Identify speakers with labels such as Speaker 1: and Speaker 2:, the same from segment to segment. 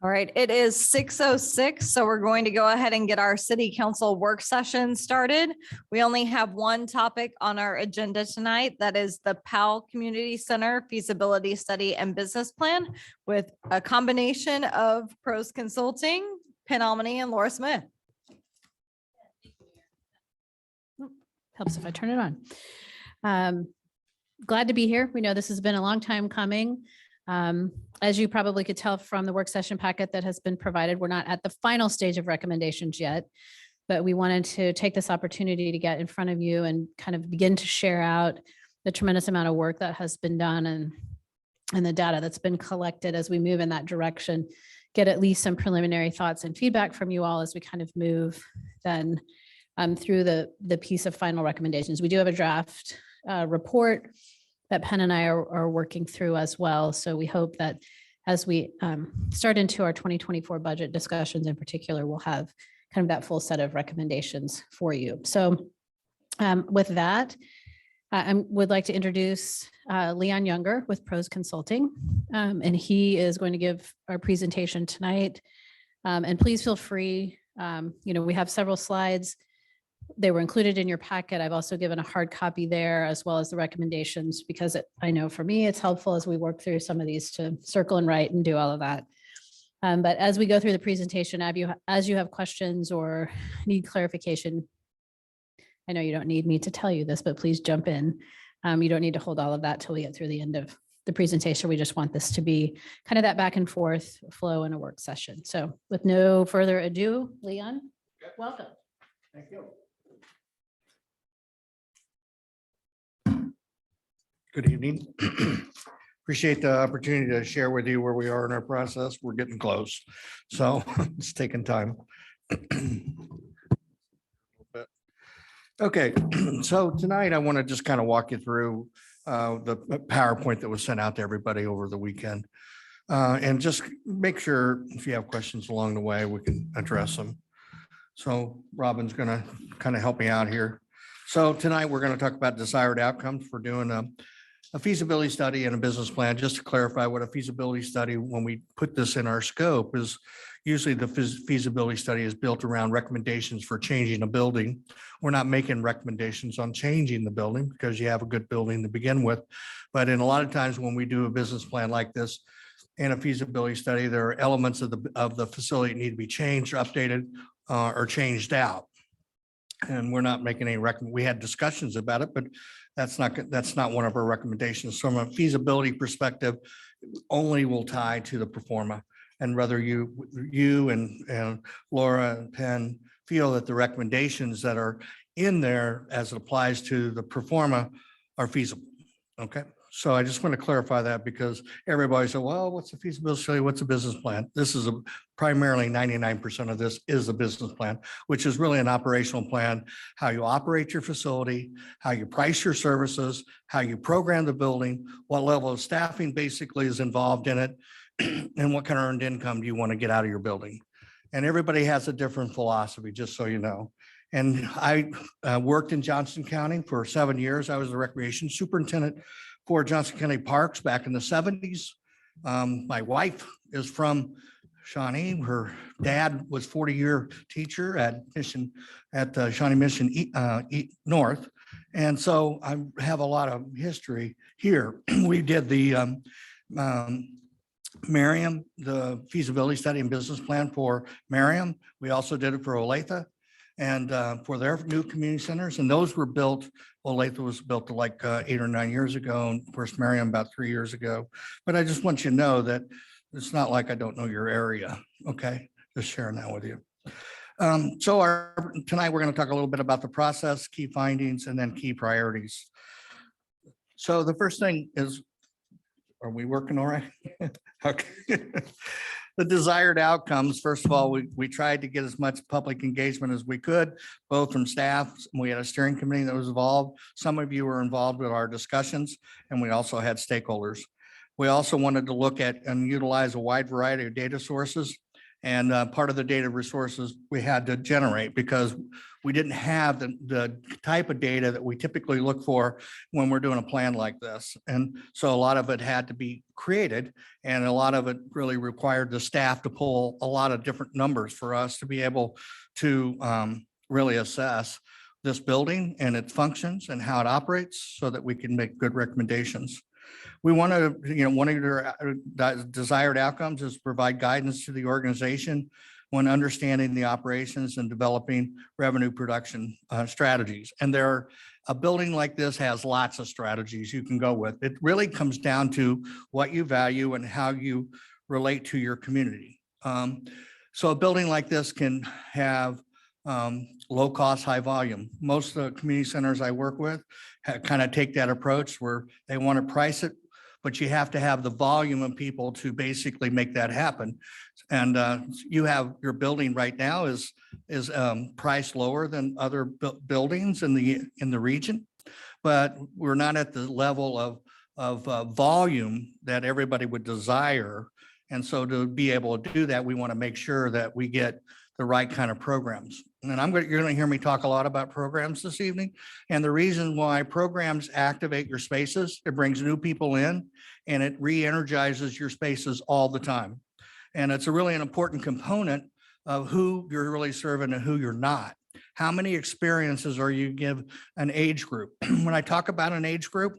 Speaker 1: All right, it is 6:06, so we're going to go ahead and get our city council work session started. We only have one topic on our agenda tonight. That is the Powell Community Center feasibility study and business plan with a combination of Pros Consulting, Penn Almany, and Laura Smith.
Speaker 2: Helps if I turn it on. Glad to be here. We know this has been a long time coming. As you probably could tell from the work session packet that has been provided, we're not at the final stage of recommendations yet, but we wanted to take this opportunity to get in front of you and kind of begin to share out the tremendous amount of work that has been done and the data that's been collected as we move in that direction, get at least some preliminary thoughts and feedback from you all as we kind of move then through the piece of final recommendations. We do have a draft report that Penn and I are working through as well. So we hope that as we start into our 2024 budget discussions in particular, we'll have kind of that full set of recommendations for you. So with that, I would like to introduce Leon Younger with Pros Consulting, and he is going to give our presentation tonight. And please feel free, we have several slides. They were included in your packet. I've also given a hard copy there as well as the recommendations because I know for me, it's helpful as we work through some of these to circle and write and do all of that. But as we go through the presentation, as you have questions or need clarification, I know you don't need me to tell you this, but please jump in. You don't need to hold all of that till we get through the end of the presentation. We just want this to be kind of that back and forth flow in a work session. So with no further ado, Leon, welcome.
Speaker 3: Thank you. Good evening. Appreciate the opportunity to share with you where we are in our process. We're getting close, so it's taking time. Okay, so tonight I want to just kind of walk you through the PowerPoint that was sent out to everybody over the weekend. And just make sure if you have questions along the way, we can address them. So Robin's going to kind of help me out here. So tonight we're going to talk about desired outcomes for doing a feasibility study and a business plan. Just to clarify what a feasibility study, when we put this in our scope, is usually the feasibility study is built around recommendations for changing a building. We're not making recommendations on changing the building because you have a good building to begin with. But in a lot of times when we do a business plan like this and a feasibility study, there are elements of the facility that need to be changed, or updated, or changed out. And we're not making any we had discussions about it, but that's not one of our recommendations. From a feasibility perspective, only will tie to the pro forma. And whether you and Laura and Penn feel that the recommendations that are in there as it applies to the pro forma are feasible. Okay. So I just want to clarify that because everybody said, well, what's a feasibility study? What's a business plan? This is primarily 99% of this is a business plan, which is really an operational plan, how you operate your facility, how you price your services, how you program the building, what level of staffing basically is involved in it, and what kind of earned income do you want to get out of your building. And everybody has a different philosophy, just so you know. And I worked in Johnson County for 7 years. I was the recreation superintendent for Johnson County Parks back in the 70s. My wife is from Shawnee. Her dad was 40-year teacher at Shawnee Mission North. And so I have a lot of history here. We did the Merriam, the feasibility study and business plan for Merriam. We also did it for Olathe and for their new community centers. And those were built, Olathe was built like 8 or 9 years ago. And of course, Merriam about 3 years ago. But I just want you to know that it's not like I don't know your area. Okay, just sharing that with you. So tonight we're going to talk a little bit about the process, key findings, and then key priorities. So the first thing is, are we working all right? Okay. The desired outcomes, first of all, we tried to get as much public engagement as we could, both from staff. We had a steering committee that was involved. Some of you were involved with our discussions, and we also had stakeholders. We also wanted to look at and utilize a wide variety of data sources. And part of the data resources we had to generate because we didn't have the type of data that we typically look for when we're doing a plan like this. And so a lot of it had to be created, and a lot of it really required the staff to pull a lot of different numbers for us to be able to really assess this building and its functions and how it operates so that we can make good recommendations. We want to, one of your desired outcomes is provide guidance to the organization when understanding the operations and developing revenue production strategies. And a building like this has lots of strategies you can go with. It really comes down to what you value and how you relate to your community. So a building like this can have low cost, high volume. Most of the community centers I work with kind of take that approach where they want to price it, but you have to have the volume of people to basically make that happen. And you have your building right now is priced lower than other buildings in the region, but we're not at the level of volume that everybody would desire. And so to be able to do that, we want to make sure that we get the right kind of programs. And you're going to hear me talk a lot about programs this evening. And the reason why programs activate your spaces, it brings new people in and it re-energizes your spaces all the time. And it's an important component of who you're really serving and who you're not. How many experiences are you give an age group? When I talk about an age group,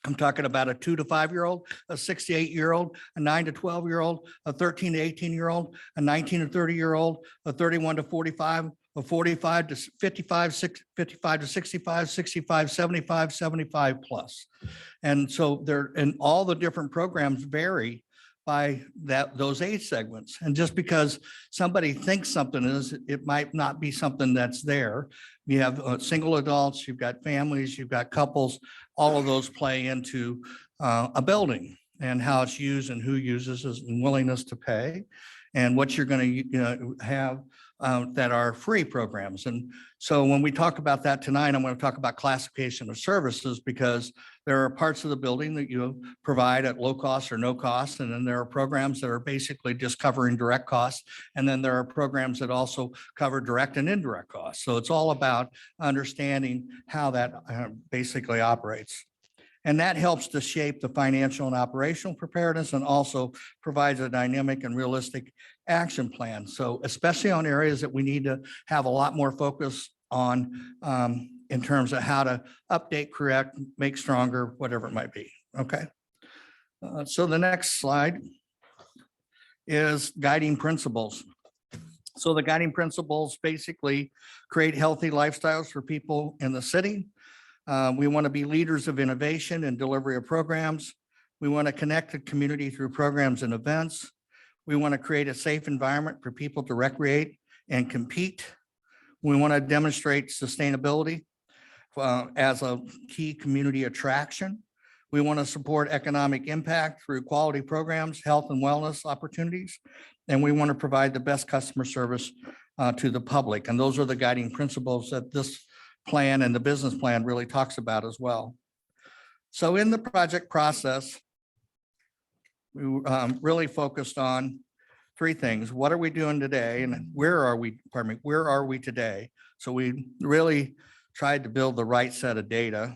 Speaker 3: I'm talking about a 2 to 5-year-old, a 6 to 8-year-old, a 9 to 12-year-old, a 13 to 18-year-old, a 19 to 30-year-old, a 31 to 45, a 45 to 55, 55 to 65, 65, 75, 75 plus. And so and all the different programs vary by those age segments. And just because somebody thinks something is, it might not be something that's there. You have single adults, you've got families, you've got couples, all of those play into a building and how it's used and who uses it and willingness to pay and what you're going to have that are free programs. And so when we talk about that tonight, I'm going to talk about classification of services because there are parts of the building that you provide at low cost or no cost. And then there are programs that are basically just covering direct costs. And then there are programs that also cover direct and indirect costs. So it's all about understanding how that basically operates. And that helps to shape the financial and operational preparedness and also provides a dynamic and realistic action plan. So especially on areas that we need to have a lot more focus on in terms of how to update, correct, make stronger, whatever it might be. Okay. So the next slide is guiding principles. So the guiding principles basically create healthy lifestyles for people in the city. We want to be leaders of innovation and delivery of programs. We want to connect the community through programs and events. We want to create a safe environment for people to recreate and compete. We want to demonstrate sustainability as a key community attraction. We want to support economic impact through quality programs, health and wellness opportunities, and we want to provide the best customer service to the public. And those are the guiding principles that this plan and the business plan really talks about as well. So in the project process, we really focused on three things. What are we doing today? And where are we today? So we really tried to build the right set of data.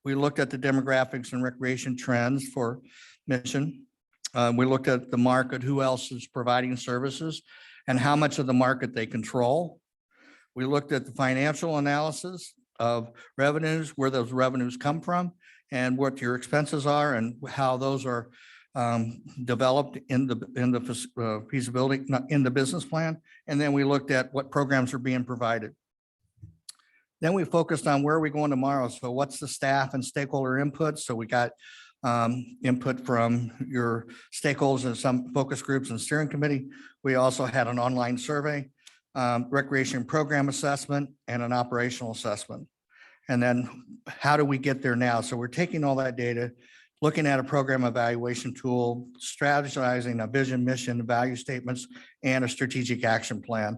Speaker 3: We looked at the demographics and recreation trends for Mission. We looked at the market, who else is providing services and how much of the market they control. We looked at the financial analysis of revenues, where those revenues come from and what your expenses are and how those are developed in the feasibility, not in the business plan. And then we looked at what programs are being provided. Then we focused on where are we going tomorrow? So what's the staff and stakeholder input? So we got input from your stakeholders and some focus groups and steering committee. We also had an online survey, recreation program assessment, and an operational assessment. And then how do we get there now? So we're taking all that data, looking at a program evaluation tool, strategizing a vision, mission, value statements, and a strategic action plan.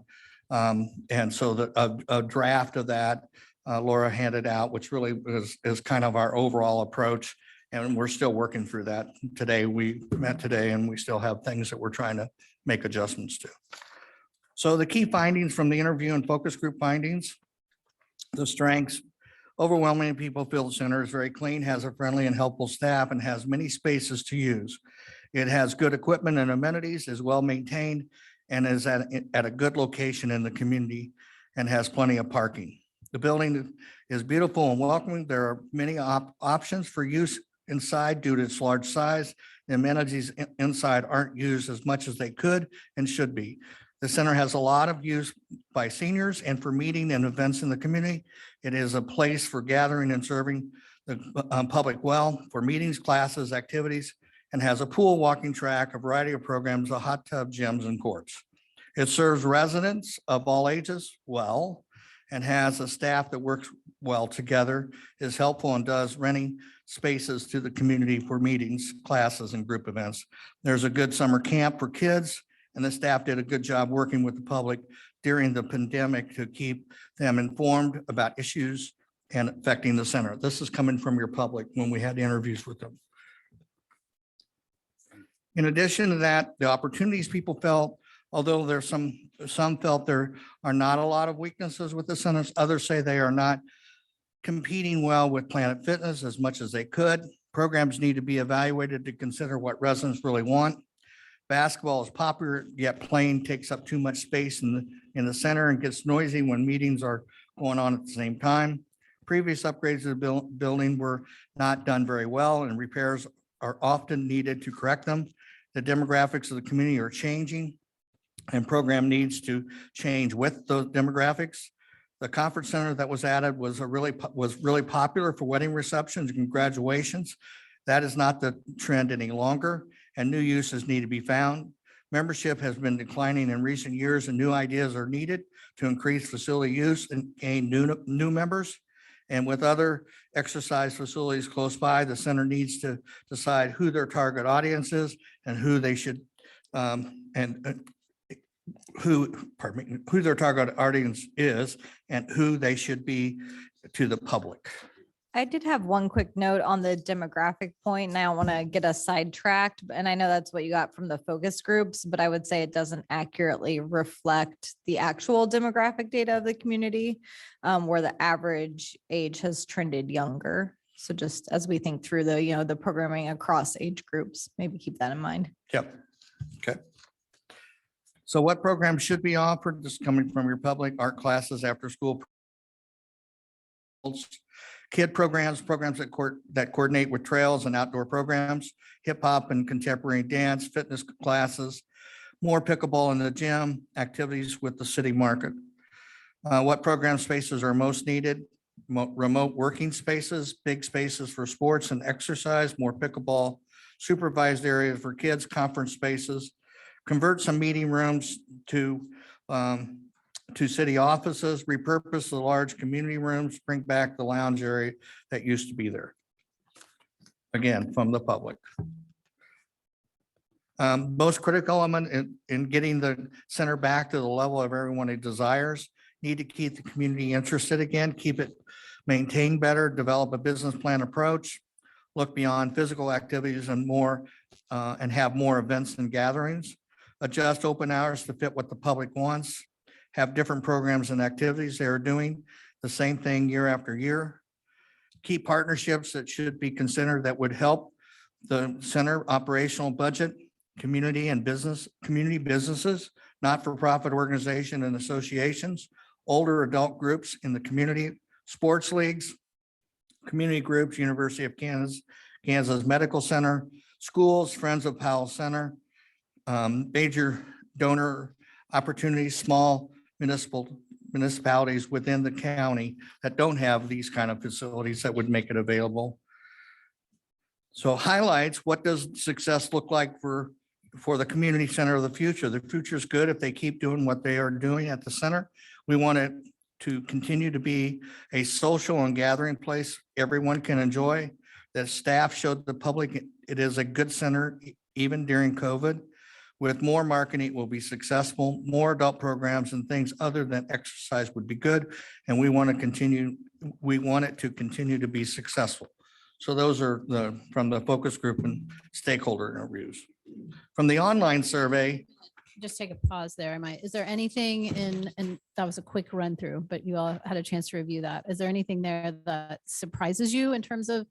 Speaker 3: And so a draft of that, Laura handed out, which really is kind of our overall approach And we're still working through that. Today, we met today and we still have things that we're trying to make adjustments to. So the key findings from the interview and focus group findings, the strengths, overwhelmingly people feel the center is very clean, has a friendly and helpful staff, and has many spaces to use. It has good equipment and amenities, is well maintained, and is at a good location in the community and has plenty of parking. The building is beautiful and welcoming. There are many options for use inside due to its large size. The amenities inside aren't used as much as they could and should be. The center has a lot of use by seniors and for meeting and events in the community. It is a place for gathering and serving the public well for meetings, classes, activities, and has a pool, walking track, a variety of programs, a hot tub, gyms, and courts. It serves residents of all ages well and has a staff that works well together, is helpful, and does renting spaces to the community for meetings, classes, and group events. There's a good summer camp for kids, and the staff did a good job working with the public during the pandemic to keep them informed about issues and affecting the center. This is coming from your public when we had interviews with them. In addition to that, the opportunities people felt, although there's some felt there are not a lot of weaknesses with the centers, others say they are not competing well with Planet Fitness as much as they could. Programs need to be evaluated to consider what residents really want. Basketball is popular, yet playing takes up too much space in the center and gets noisy when meetings are going on at the same time. Previous upgrades to the building were not done very well, and repairs are often needed to correct them. The demographics of the community are changing, and program needs to change with those demographics. The conference center that was added was really popular for wedding receptions and graduations. That is not the trend any longer, and new uses need to be found. Membership has been declining in recent years, and new ideas are needed to increase facility use and gain new members. And with other exercise facilities close by, the center needs to decide who their target audience is and who they should who their target audience is and who they should be to the public.
Speaker 1: I did have one quick note on the demographic point, and I don't want to get us sidetracked, and I know that's what you got from the focus groups, but I would say it doesn't accurately reflect the actual demographic data of the community, where the average age has trended younger. So just as we think through the programming across age groups, maybe keep that in mind.
Speaker 3: Yep. Okay. So what programs should be offered? This is coming from your public: art classes, after school, kid programs that coordinate with trails and outdoor programs, hip hop and contemporary dance, fitness classes, more pickleball in the gym, activities with the city market. What program spaces are most needed? Remote working spaces, big spaces for sports and exercise, more pickleball, supervised areas for kids, conference spaces, convert some meeting rooms to city offices, repurpose the large community rooms, bring back the lounge area that used to be there. Again, from the public. Most critical element in getting the center back to the level of everyone it desires, need to keep the community interested again, keep it maintained better, develop a business plan approach, look beyond physical activities and more, and have more events and gatherings, adjust open hours to fit what the public wants, have different programs and activities. They are doing the same thing year after year. Key partnerships that should be considered that would help the center operational budget, community businesses, not-for-profit organization and associations, older adult groups in the community, sports leagues, community groups, University of Kansas Medical Center, schools, Friends of Powell Center, major donor opportunities, small municipalities within the county that don't have these kind of facilities that would make it available. So highlights, what does success look like for the community center of the future? The future is good if they keep doing what they are doing at the center. We want it to continue to be a social and gathering place everyone can enjoy. That staff showed the public it is a good center even during COVID. With more marketing, it will be successful. More adult programs and things other than exercise would be good. And we want it to continue to be successful. So those are from the focus group and stakeholder interviews. From the online survey,
Speaker 2: Just take a pause there. Is there anything and that was a quick run through, but you all had a chance to review that. Is there anything there that surprises you in terms of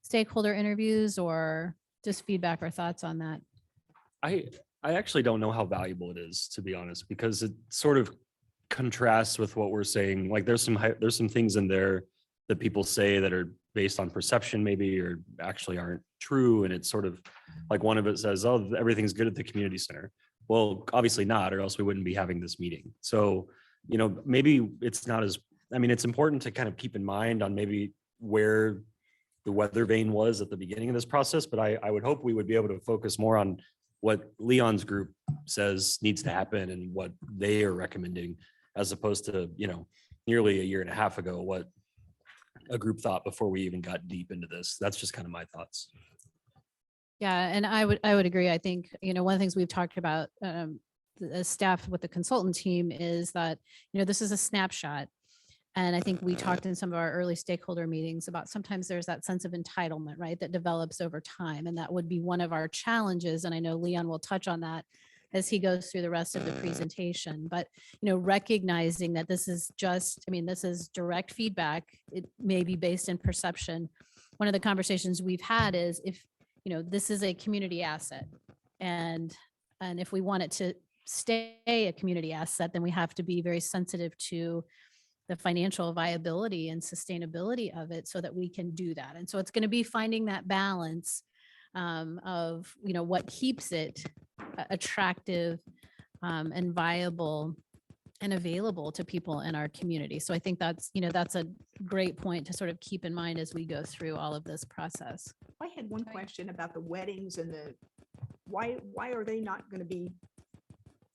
Speaker 2: stakeholder interviews or just feedback or thoughts on that?
Speaker 4: I actually don't know how valuable it is, to be honest, because it sort of contrasts with what we're saying. Like there's some things in there that people say that are based on perception maybe, or actually aren't true. And it's sort of like one of it says, oh, everything's good at the community center. Well, obviously not, or else we wouldn't be having this meeting. So, maybe it's not as, it's important to kind of keep in mind on maybe where the weather vane was at the beginning of this process, but I would hope we would be able to focus more on what Leon's group says needs to happen and what they are recommending, as opposed to, nearly a year and a half ago, what a group thought before we even got deep into this. That's just kind of my thoughts.
Speaker 2: Yeah, and I would agree. I think, one of the things we've talked about as staff with the consultant team is that, this is a snapshot. And I think we talked in some of our early stakeholder meetings about sometimes there's that sense of entitlement, right, that develops over time. And that would be one of our challenges. And I know Leon will touch on that as he goes through the rest of the presentation. But, recognizing that this is this is direct feedback. It may be based in perception. One of the conversations we've had is if, this is a community asset. And if we want it to stay a community asset, then we have to be very sensitive to the financial viability and sustainability of it so that we can do that. And so it's going to be finding that balance of, what keeps it attractive and viable and available to people in our community. So I think that's a great point to sort of keep in mind as we go through all of this process.
Speaker 5: I had one question about the weddings and why are they not going to be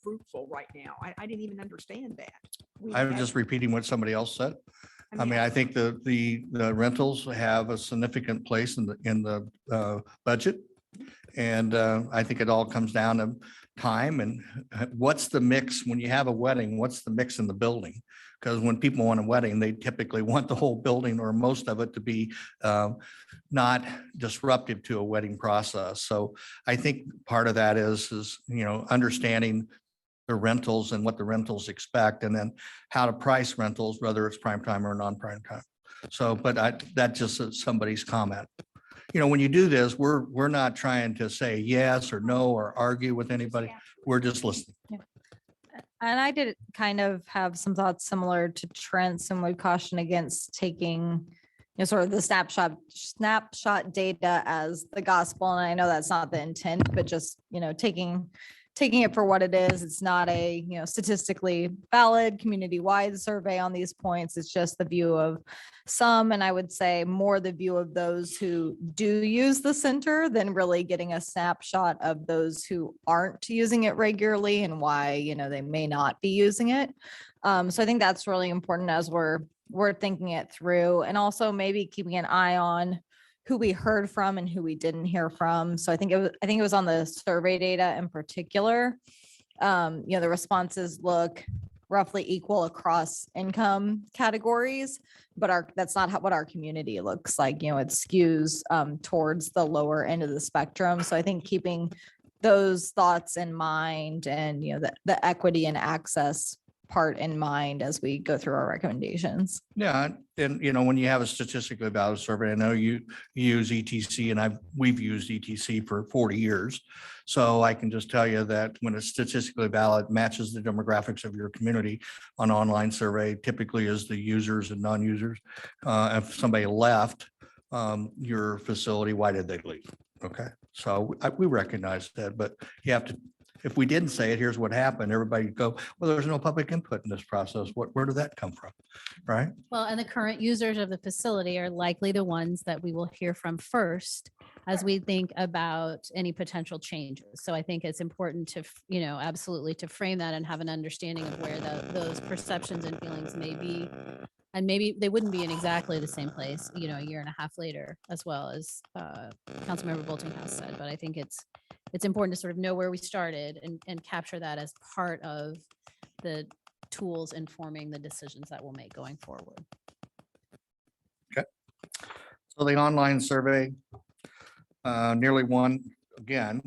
Speaker 5: fruitful right now? I didn't even understand that.
Speaker 3: I was just repeating what somebody else said. I think the rentals have a significant place in the budget. And I think it all comes down to time and what's the mix when you have a wedding, what's the mix in the building? Because when people want a wedding, they typically want the whole building or most of it to be not disruptive to a wedding process. So I think part of that is understanding the rentals and what the rentals expect, and then how to price rentals, whether it's prime time or non-prime time. So, but that just is somebody's comment. When you do this, we're not trying to say yes or no or argue with anybody. We're just listening.
Speaker 1: And I did kind of have some thoughts similar to Trent's and would caution against taking, sort of the snapshot data as the gospel. And I know that's not the intent, but just, taking it for what it is. It's not a, statistically valid community-wide survey on these points. It's just the view of some, and I would say more the view of those who do use the center than really getting a snapshot of those who aren't using it regularly and why, they may not be using it. So I think that's really important as we're thinking it through, and also maybe keeping an eye on who we heard from and who we didn't hear from. So I think it was on the survey data in particular. The responses look roughly equal across income categories, but that's not what our community looks like. It skews towards the lower end of the spectrum. So I think keeping those thoughts in mind and, the equity and access part in mind as we go through our recommendations.
Speaker 3: Yeah, and when you have a statistically valid survey, I know you use ETC and we've used ETC for 40 years. So I can just tell you that when it's statistically valid, matches the demographics of your community, on online survey typically is the users and non-users. If somebody left your facility, why did they leave? Okay, so we recognize that, but you have to, if we didn't say it, here's what happened, everybody would go, well, there's no public input in this process. Where did that come from? Right?
Speaker 2: Well, and the current users of the facility are likely the ones that we will hear from first as we think about any potential changes. So I think it's important to, absolutely to frame that and have an understanding of where those perceptions and feelings may be. And maybe they wouldn't be in exactly the same place, a year and a half later, as well as Councilmember Boltinghouse said. But I think it's important to sort of know where we started and capture that as part of the tools informing the decisions that we'll make going forward.
Speaker 3: So the online survey, nearly one, again,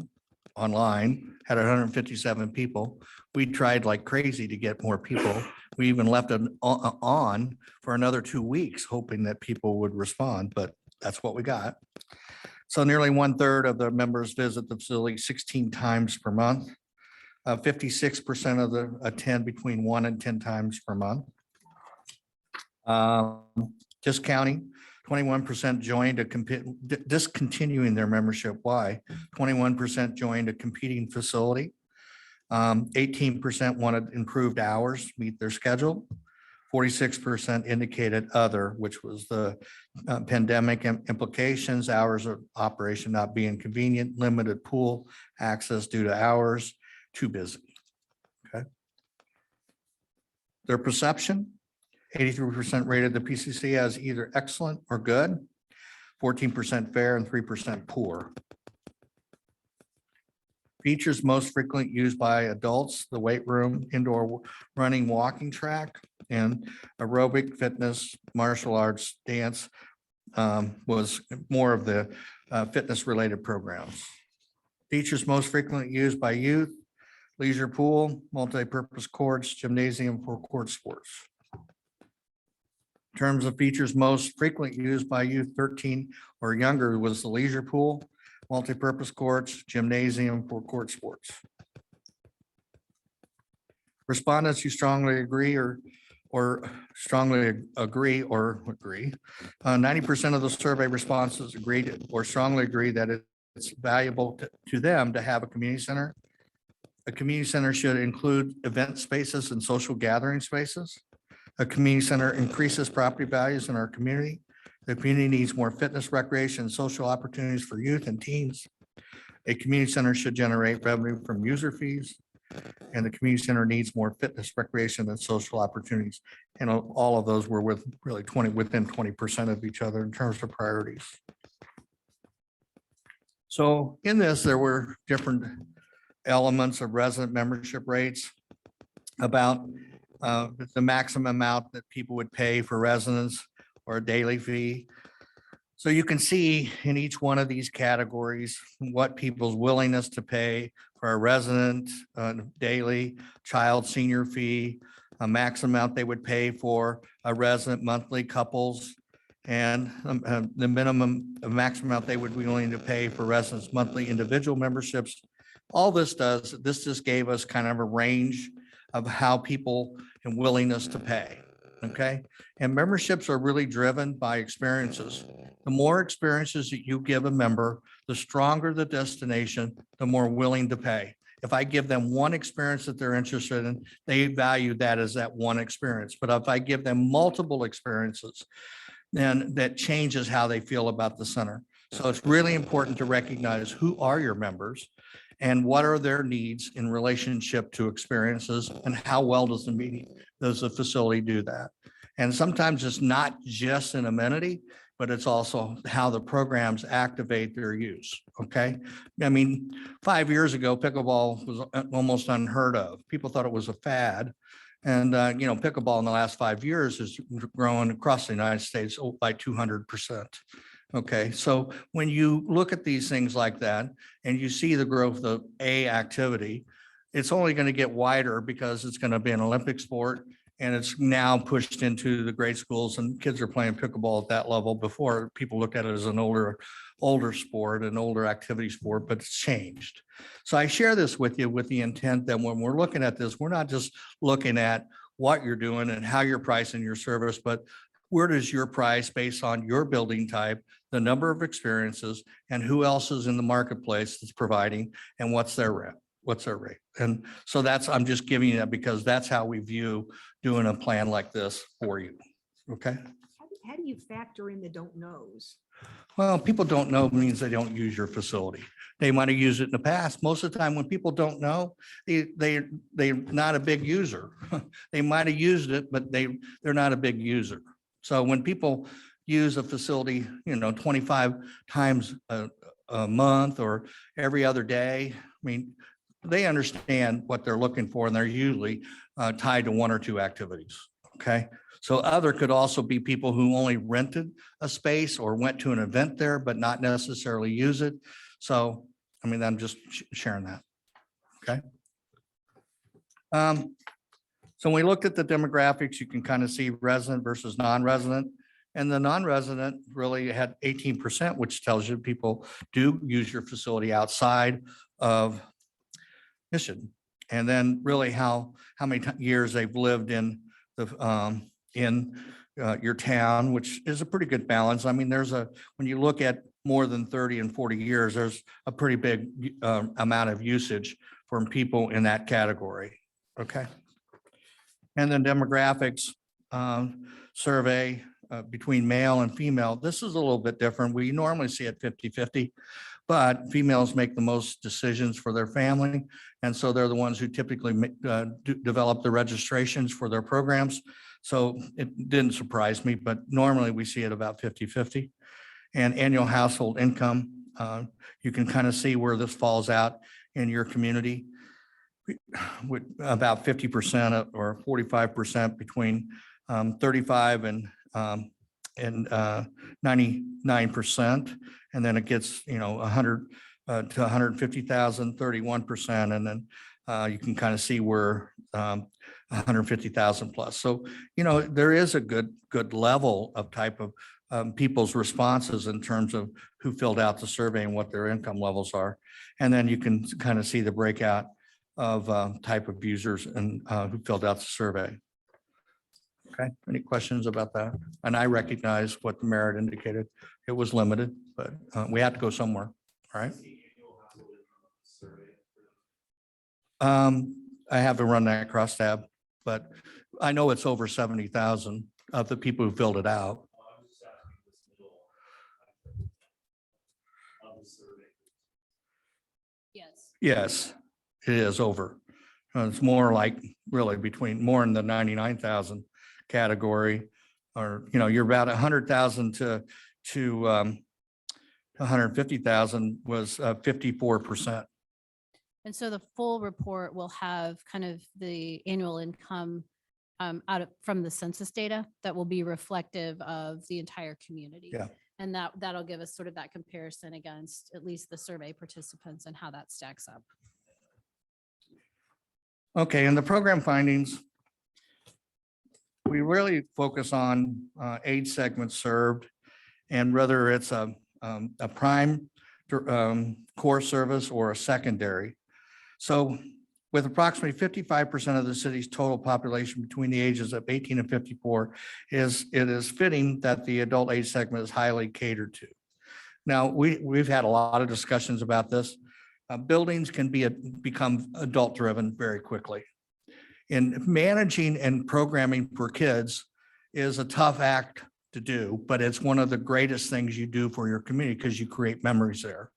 Speaker 3: online, had 157 people. We tried like crazy to get more people. We even left it on for another 2 weeks, hoping that people would respond, but that's what we got. So nearly 1/3 of the members visit the facility 16 times per month. 56% of the attend between 1 and 10 times per month. Just counting, 21% joined a discontinuing their membership. Why? 21% joined a competing facility. 18% wanted improved hours, to meet their schedule. 46% indicated other, which was the pandemic implications, hours of operation not being convenient, limited pool access due to hours, too busy. Okay. Their perception, 83% rated the PCC as either excellent or good, 14% fair, and 3% poor. Features most frequently used by adults: the weight room, indoor running, walking track, and aerobic fitness, martial arts, dance was more of the fitness-related programs. Features most frequently used by youth: leisure pool, multi-purpose courts, gymnasium for court sports. In terms of features most frequently used by youth 13 or younger was the leisure pool, multi-purpose courts, gymnasium for court sports. Respondents who strongly agree or strongly agree or agree, 90% of the survey responses agreed or strongly agree that it's valuable to them to have a community center. A community center should include event spaces and social gathering spaces. A community center increases property values in our community. The community needs more fitness, recreation, and social opportunities for youth and teens. A community center should generate revenue from user fees. And the community center needs more fitness, recreation, and social opportunities. And all of those were within 20% of each other in terms of priorities. So in this, there were different elements of resident membership rates, about the maximum amount that people would pay for residents or a daily fee. So you can see in each one of these categories what people's willingness to pay for a resident, daily, child, senior fee, a max amount they would pay for a resident, monthly, couples, and the minimum, maximum amount they would be willing to pay for residents, monthly, individual memberships. All this does, this just gave us kind of a range of how people and willingness to pay. Okay. And memberships are really driven by experiences. The more experiences that you give a member, the stronger the destination, the more willing to pay. If I give them one experience that they're interested in, they value that as that one experience. But if I give them multiple experiences, then that changes how they feel about the center. So it's really important to recognize who are your members and what are their needs in relationship to experiences, and how well does the facility do that? And sometimes it's not just an amenity, but it's also how the programs activate their use. Okay. I mean, 5 years ago, pickleball was almost unheard of. People thought it was a fad. And, pickleball in the last 5 years has grown across the United States by 200%. Okay, so when you look at these things like that and you see the growth of A activity, it's only going to get wider because it's going to be an Olympic sport, and it's now pushed into the grade schools, and kids are playing pickleball at that level. Before, people looked at it as an older sport, an older activity sport, but it's changed. So I share this with you with the intent that when we're looking at this, we're not just looking at what you're doing and how you're pricing your service, but where does your price based on your building type, the number of experiences, and who else is in the marketplace that's providing, and what's their rent, what's their rate? And so I'm just giving you that because that's how we view doing a plan like this for you. Okay.
Speaker 5: How do you factor in the don't knows?
Speaker 3: Well, people don't know means they don't use your facility. They might have used it in the past. Most of the time when people don't know, they're not a big user. They might have used it, but they're not a big user. So when people use a facility, 25 times a month or every other day, I mean, they understand what they're looking for, and they're usually tied to one or two activities. Okay, so other could also be people who only rented a space or went to an event there, but not necessarily use it. So, I mean, I'm just sharing that. Okay. So when we looked at the demographics, you can kind of see resident versus non-resident. And the non-resident really had 18%, which tells you people do use your facility outside of Mission. And then really how many years they've lived in your town, which is a pretty good balance. I mean, when you look at more than 30 and 40 years, there's a pretty big amount of usage from people in that category. Okay. And then demographics survey between male and female. This is a little bit different. We normally see it 50-50, but females make the most decisions for their family. And so they're the ones who typically develop the registrations for their programs. So it didn't surprise me, but normally we see it about 50-50. And annual household income, you can kind of see where this falls out in your community. With about 50% or 45% between 35 and 99%. And then it gets, 100 to 150,000, 31%. And then you can kind of see where 150,000 plus. So, there is a good level of type of people's responses in terms of who filled out the survey and what their income levels are. And then you can kind of see the breakout of type of users and who filled out the survey. Okay, any questions about that? And I recognize what the merit indicated. It was limited, but we had to go somewhere, all right? I have to run that cross tab, but I know it's over 70,000 of the people who filled it out.
Speaker 2: Yes.
Speaker 3: Yes, it is over. It's more like really more in the 99,000 category, or, you're about 100,000 to 150,000 was 54%.
Speaker 2: And so the full report will have kind of the annual income from the census data that will be reflective of the entire community.
Speaker 3: Yeah.
Speaker 2: And that'll give us sort of that comparison against at least the survey participants and how that stacks up.
Speaker 3: Okay, and the program findings, we really focus on age segments served, and whether it's a prime core service or a secondary. So with approximately 55% of the city's total population between the ages of 18 and 54, it is fitting that the adult age segment is highly catered to. Now, we've had a lot of discussions about this. Buildings can become adult-driven very quickly. And managing and programming for kids is a tough act to do, but it's one of the greatest things you do for your community because you create memories there.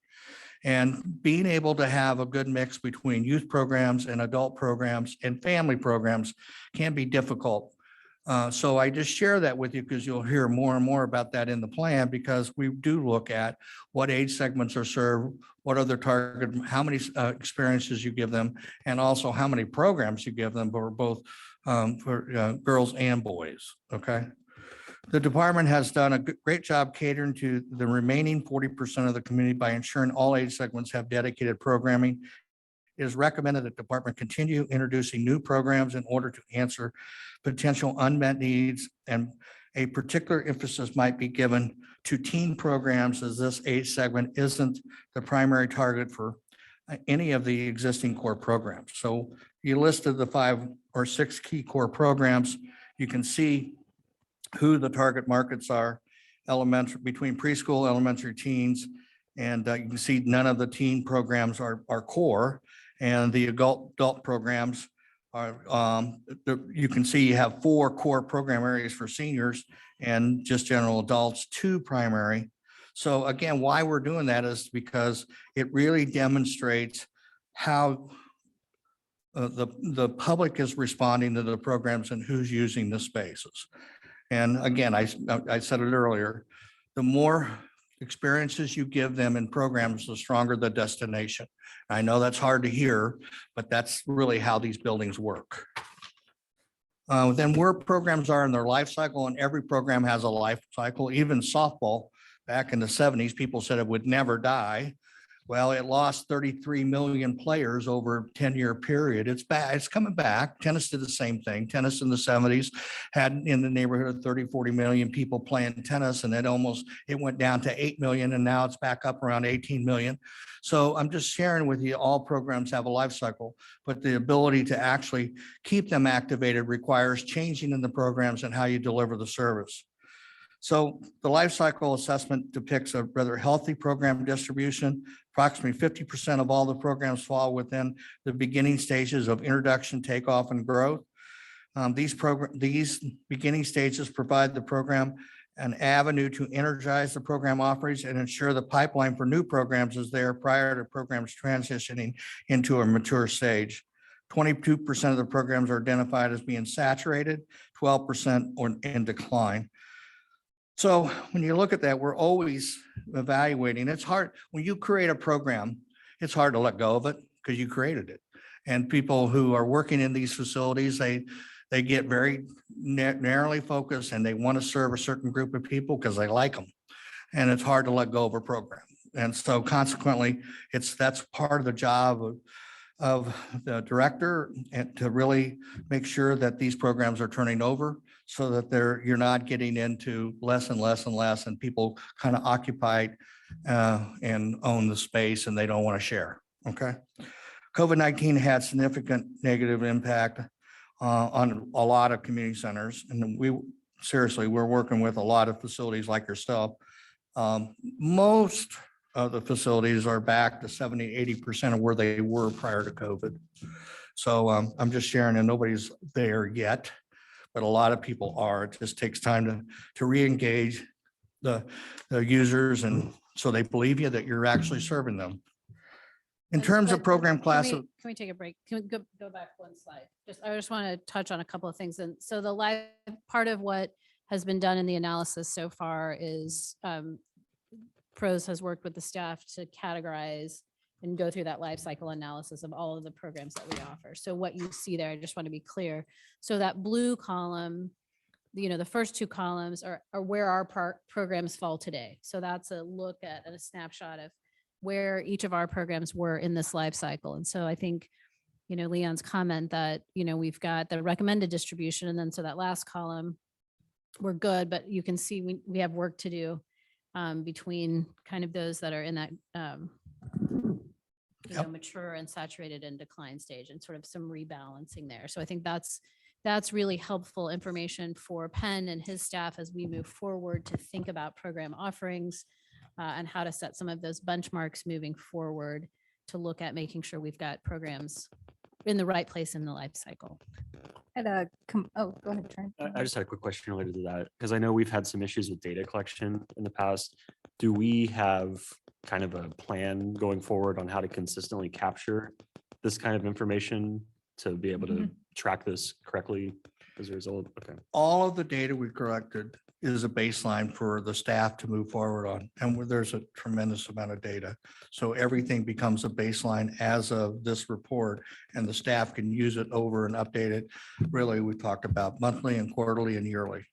Speaker 3: And being able to have a good mix between youth programs and adult programs and family programs can be difficult. So I just share that with you because you'll hear more and more about that in the plan, because we do look at what age segments are served, what are their target, how many experiences you give them, and also how many programs you give them for both girls and boys, okay? The department has done a great job catering to the remaining 40% of the community by ensuring all age segments have dedicated programming. It is recommended that the department continue introducing new programs in order to answer potential unmet needs, and a particular emphasis might be given to teen programs, as this age segment isn't the primary target for any of the existing core programs. So you listed the 5 or 6 key core programs. You can see who the target markets are: elementary, between preschool, elementary, teens, and you can see none of the teen programs are core, and the adult programs are, you can see you have 4 core program areas for seniors and just general adults, 2 primary. So again, why we're doing that is because it really demonstrates how the public is responding to the programs and who's using the spaces. And again, I said it earlier, the more experiences you give them in programs, the stronger the destination. I know that's hard to hear, but that's really how these buildings work. Then where programs are in their life cycle, and every program has a life cycle, even softball. Back in the 70s, people said it would never die. Well, it lost 33 million players over a 10-year period. It's back, it's coming back. Tennis did the same thing. Tennis in the 70s had in the neighborhood of 30, 40 million people playing tennis, and it went down to 8 million, and now it's back up around 18 million. So I'm just sharing with you, all programs have a life cycle, but the ability to actually keep them activated requires changing in the programs and how you deliver the service. So the life cycle assessment depicts a rather healthy program distribution. Approximately 50% of all the programs fall within the beginning stages of introduction, takeoff, and growth. These beginning stages provide the program an avenue to energize the program offerings and ensure the pipeline for new programs is there prior to programs transitioning into a mature stage. 22% of the programs are identified as being saturated, 12% or in decline. So when you look at that, we're always evaluating. It's hard, when you create a program, it's hard to let go of it because you created it. And people who are working in these facilities, they get very narrowly focused and they want to serve a certain group of people because they like them. And it's hard to let go of a program. And so consequently, that's part of the job of the director, and to really make sure that these programs are turning over so that you're not getting into less and less and less, and people kind of occupied and own the space and they don't want to share. Okay. COVID-19 had significant negative impact on a lot of community centers. And we're working with a lot of facilities like yourself. Most of the facilities are back to 70-80% of where they were prior to COVID. So I'm just sharing, and nobody's there yet, but a lot of people are. It just takes time to re-engage the users, and so they believe you that you're actually serving them. In terms of program class,
Speaker 2: Can we take a break? Can we go back one slide? I just want to touch on a couple of things. And so the live part of what has been done in the analysis so far is PROS has worked with the staff to categorize and go through that life cycle analysis of all of the programs that we offer. So what you see there, I just want to be clear. So that blue column, the first two columns are where our programs fall today. So that's a look at a snapshot of where each of our programs were in this life cycle. And so I think, Leon's comment that, we've got the recommended distribution. And then so that last column, we're good, but you can see we have work to do between kind of those that are in that mature and saturated and decline stage, and sort of some rebalancing there. So I think that's really helpful information for Penn and his staff as we move forward to think about program offerings and how to set some of those benchmarks moving forward to look at making sure we've got programs in the right place in the life cycle.
Speaker 1: Go ahead, Trent.
Speaker 4: I just had a quick question related to that, because I know we've had some issues with data collection in the past. Do we have kind of a plan going forward on how to consistently capture this kind of information to be able to track this correctly as a result? Okay.
Speaker 3: all of the data we collected is a baseline for the staff to move forward on. And there's a tremendous amount of data. So everything becomes a baseline as of this report, and the staff can use it over and update it. Really, we talked about monthly and quarterly and yearly.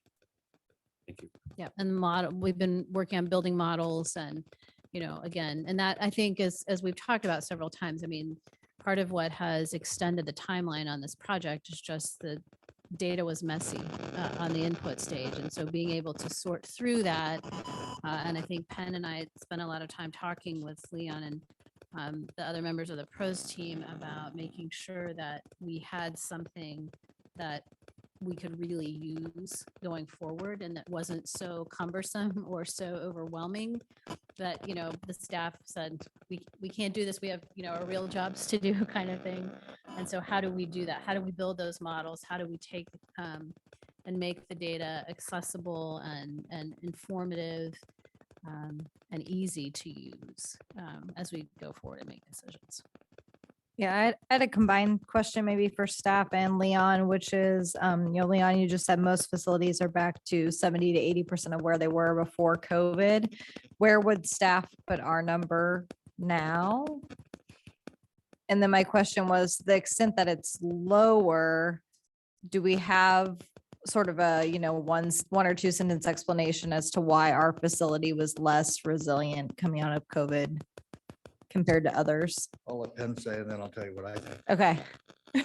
Speaker 4: Thank you.
Speaker 2: Yeah, and we've been working on building models and, again, and that I think as we've talked about several times, I mean, part of what has extended the timeline on this project is just the data was messy on the input stage. And so being able to sort through that, and I think Penn and I spent a lot of time talking with Leon and the other members of the PROS team about making sure that we had something that we could really use going forward and that wasn't so cumbersome or so overwhelming that, the staff said, we can't do this. We have, our real jobs to do kind of thing. And so how do we do that? How do we build those models? How do we take and make the data accessible and informative and easy to use as we go forward and make decisions?
Speaker 1: Yeah, I had a combined question maybe for staff and Leon, which is, Leon, you just said most facilities are back to 70 to 80% of where they were before COVID. Where would staff put our number now? And then my question was the extent that it's lower, do we have sort of a, one or two sentence explanation as to why our facility was less resilient coming out of COVID compared to others?
Speaker 3: I'll let Penn say, and then I'll tell you what I think.
Speaker 1: Okay.
Speaker 6: I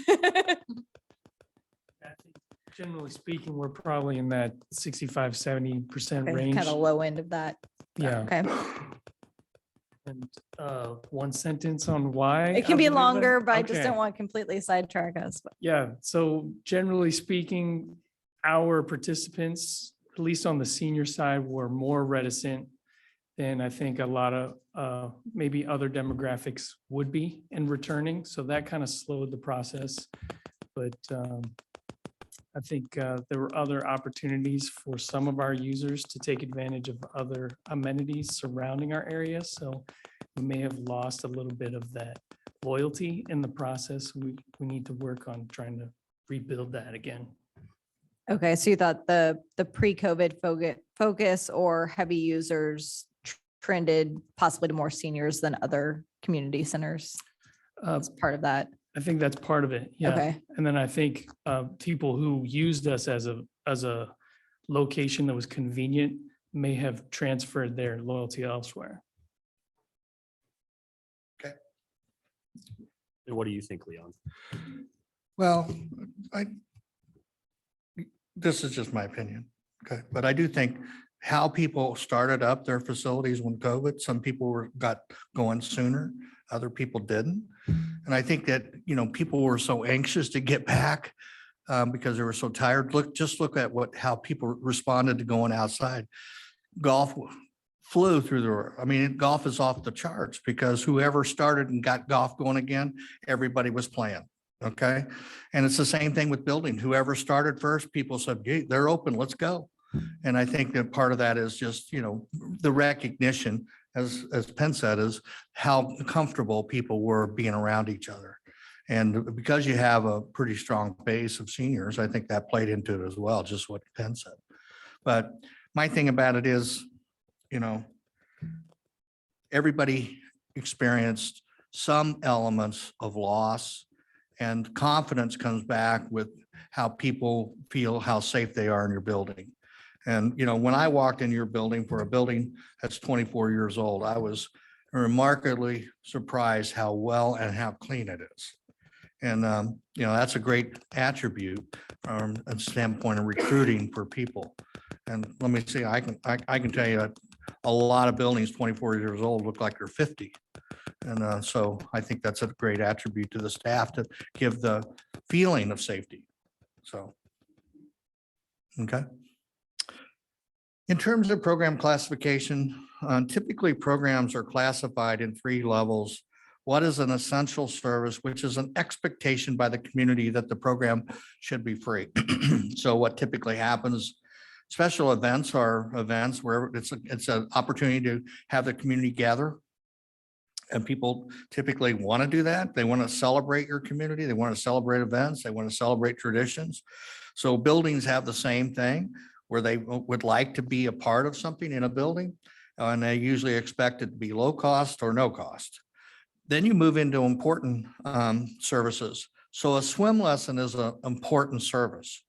Speaker 6: think generally speaking, we're probably in that 65-70%
Speaker 1: Kind
Speaker 6: range.
Speaker 1: of low end of that.
Speaker 6: Yeah.
Speaker 1: Okay.
Speaker 6: And one sentence on why.
Speaker 1: It can
Speaker 6: I
Speaker 1: be
Speaker 6: believe that?
Speaker 1: longer, but I just
Speaker 6: Okay.
Speaker 1: don't want to completely sidetrack us.
Speaker 6: Yeah, so generally speaking, our participants, at least on the senior side, were more reticent than I think a lot of maybe other demographics would be in returning. So that kind of slowed the process. But I think there were other opportunities for some of our users to take advantage of other amenities surrounding our area. So we may have lost a little bit of that loyalty in the process. We need to work on trying to rebuild that again.
Speaker 1: Okay, so you thought the pre-COVID focus or heavy users trended possibly to more seniors than other community centers as part of that?
Speaker 6: I think that's part of it. Yeah.
Speaker 1: Okay,
Speaker 6: And then I think people who used us as a location that was convenient may have transferred their loyalty elsewhere.
Speaker 4: And what do you think, Leon?
Speaker 3: Well, this is just my opinion, okay, but I do think how people started up their facilities when COVID, some people got going sooner, other people didn't. And I think that, people were so anxious to get back because they were so tired. Just look at how people responded to going outside. Golf flew through the roof. I mean, golf is off the charts because whoever started and got golf going again, everybody was playing. Okay. And it's the same thing with building. Whoever started first, people said, "Gee, they're open, let's go." And I think that part of that is just, the recognition, as Penn said, is how comfortable people were being around each other. And because you have a pretty strong base of seniors, I think that played into it as well, just what Penn said. But my thing about it is, everybody experienced some elements of loss, and confidence comes back with how people feel, how safe they are in your building. And, when I walked in your building for a building that's 24 years old, I was remarkably surprised how well and how clean it is. And, that's a great attribute from a standpoint of recruiting for people. And let me see, I can tell you that a lot of buildings 24 years old look like they're 50. And so I think that's a great attribute to the staff to give the feeling of safety. So, okay. In terms of program classification, typically programs are classified in 3 levels. What is an essential service, which is an expectation by the community that the program should be free. So what typically happens, special events are events where it's an opportunity to have the community gather. And people typically want to do that. They want to celebrate your community. They want to celebrate events. They want to celebrate traditions. So buildings have the same thing where they would like to be a part of something in a building. And they usually expect it to be low cost or no cost. Then you move into important services. So a swim lesson is an important service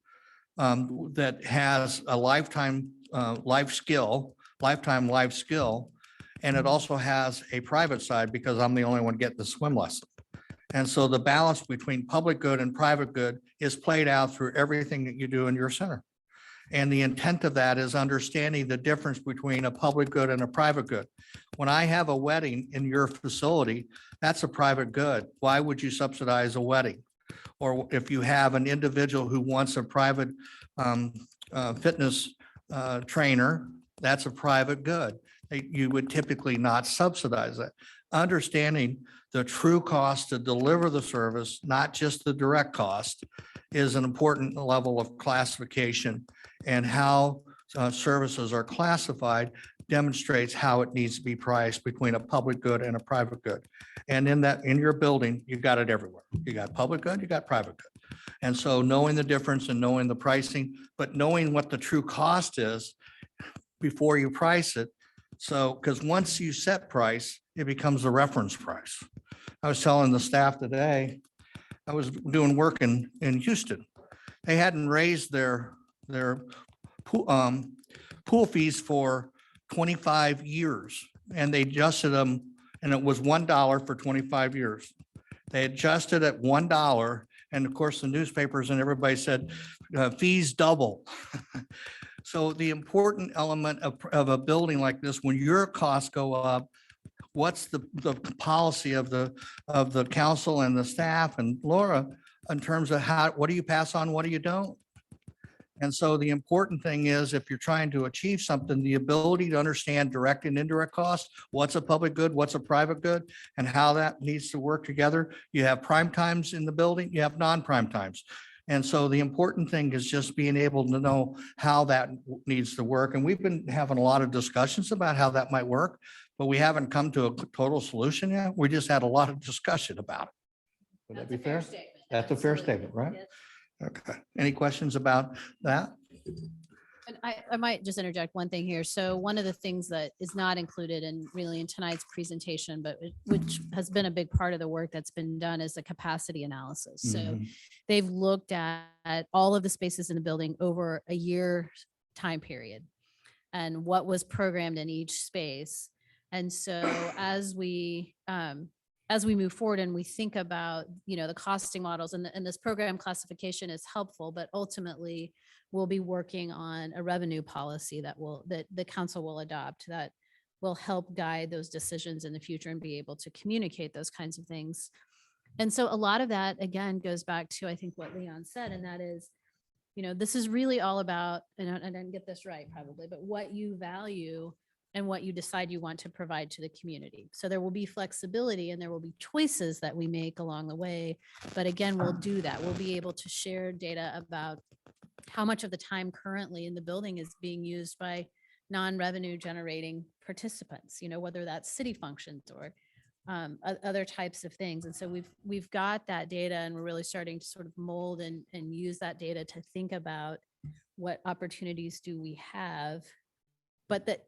Speaker 3: that has a lifetime life skill. And it also has a private side because I'm the only one getting the swim lesson. And so the balance between public good and private good is played out through everything that you do in your center. And the intent of that is understanding the difference between a public good and a private good. When I have a wedding in your facility, that's a private good. Why would you subsidize a wedding? Or if you have an individual who wants a private fitness trainer, that's a private good. You would typically not subsidize that. Understanding the true cost to deliver the service, not just the direct cost, is an important level of classification. And how services are classified demonstrates how it needs to be priced between a public good and a private good. And in your building, you've got it everywhere. You got public good, you got private good. And so knowing the difference and knowing the pricing, but knowing what the true cost is before you price it. So, because once you set price, it becomes the reference price. I was telling the staff today, I was doing work in Houston, They hadn't raised their pool fees for 25 years, and they adjusted them, and it was $1 for 25 years. They adjusted at $1, and of course, the newspapers and everybody said, fees double. So the important element of a building like this, when your costs go up, what's the policy of the council and the staff and Laura in terms of what do you pass on, what do you don't? And so the important thing is, if you're trying to achieve something, the ability to understand direct and indirect costs, what's a public good, what's a private good, and how that needs to work together. You have prime times in the building, you have non-prime times. And so the important thing is just being able to know how that needs to work. And we've been having a lot of discussions about how that might work, but we haven't come to a total solution yet. We just had a lot of discussion about it. Would that be fair? That's a fair statement, right? Okay. Any questions about that?
Speaker 2: And I might just interject one thing here. So one of the things that is not included in really in tonight's presentation, but which has been a big part of the work that's been done is the capacity analysis. So
Speaker 3: Mhm.
Speaker 2: they've looked at all of the spaces in the building over a year time period and what was programmed in each space. And so as we move forward and we think about, the costing models and this program classification is helpful, but ultimately we'll be working on a revenue policy that the council will adopt that will help guide those decisions in the future and be able to communicate those kinds of things. And so a lot of that, again, goes back to, I think, what Leon said, and that is, this is really all about, and I didn't get this right probably, but what you value and what you decide you want to provide to the community. So there will be flexibility and there will be choices that we make along the way. But again, we'll do that. We'll be able to share data about how much of the time currently in the building is being used by non-revenue generating participants, whether that's city functions or other types of things. And so we've got that data and we're really starting to sort of mold and use that data to think about what opportunities do we have,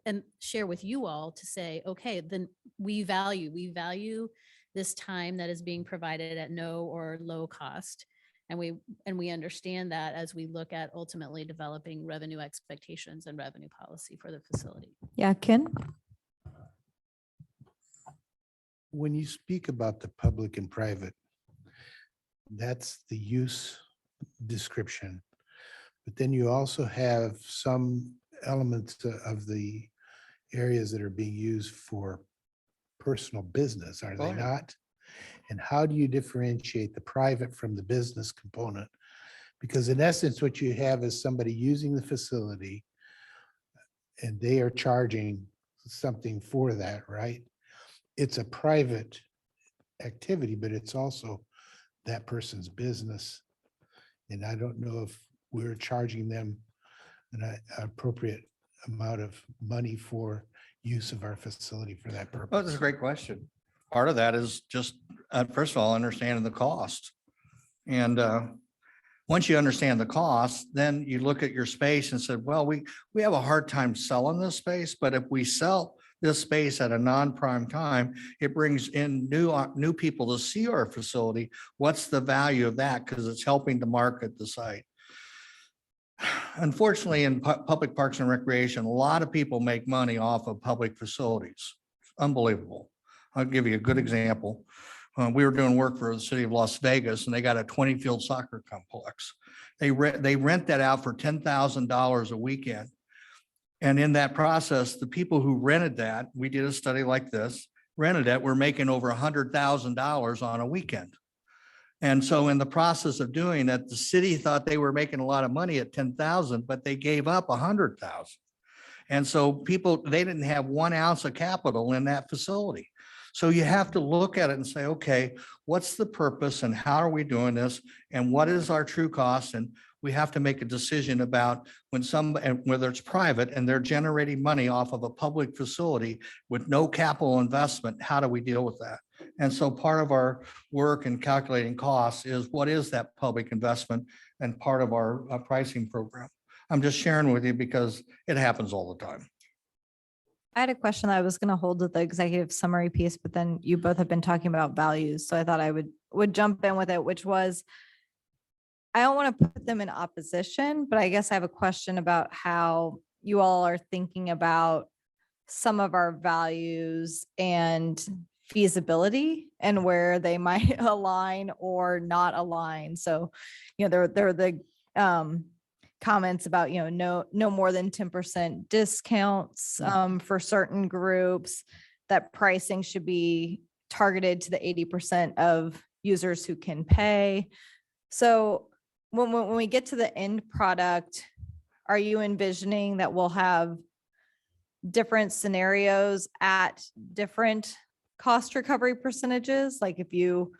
Speaker 2: and share with you all to say, okay, then we value this time that is being provided at no or low cost. And we understand that as we look at ultimately developing revenue expectations and revenue policy for the facility.
Speaker 1: Yeah, Ken?
Speaker 7: When you speak about the public and private, that's the use description. But then you also have some elements of the areas that are being used for personal business, are they
Speaker 3: Oh, yeah.
Speaker 7: not? And how do you differentiate the private from the business component? Because in essence, what you have is somebody using the facility and they are charging something for that, right? It's a private activity, but it's also that person's business. And I don't know if we're charging them an appropriate amount of money for use of our facility for that purpose.
Speaker 3: Oh, that's a great question. Part of that is just, first of all, understanding the cost. And once you understand the cost, then you look at your space and said, well, we have a hard time selling this space, but if we sell this space at a non-prime time, it brings in new people to see our facility. What's the value of that? Because it's helping to market the site. Unfortunately, in public parks and recreation, a lot of people make money off of public facilities. Unbelievable. I'll give you a good example. We were doing work for the city of Las Vegas and they got a 20-field soccer complex. They rent that out for $10,000 a weekend. And in that process, the people who rented that, we did a study like this, rented it, were making over $100,000 on a weekend. And so in the process of doing that, the city thought they were making a lot of money at 10,000, but they gave up 100,000. And so people, they didn't have 1 ounce of capital in that facility. So you have to look at it and say, okay, what's the purpose and how are we doing this? And what is our true cost? And we have to make a decision about whether it's private and they're generating money off of a public facility with no capital investment, how do we deal with that? And so part of our work in calculating costs is what is that public investment and part of our pricing program. I'm just sharing with you because it happens all the time.
Speaker 1: I had a question that I was going to hold with the executive summary piece, but then you both have been talking about values. So I thought I would jump in with it, which was, I don't want to put them in opposition, but I guess I have a question about how you all are thinking about some of our values and feasibility and where they might align or not align. So, there are the comments about, no more than 10% discounts for certain groups, that pricing should be targeted to the 80% of users who can pay. So when we get to the end product, are you envisioning that we'll have different scenarios at different cost recovery percentages? Like if you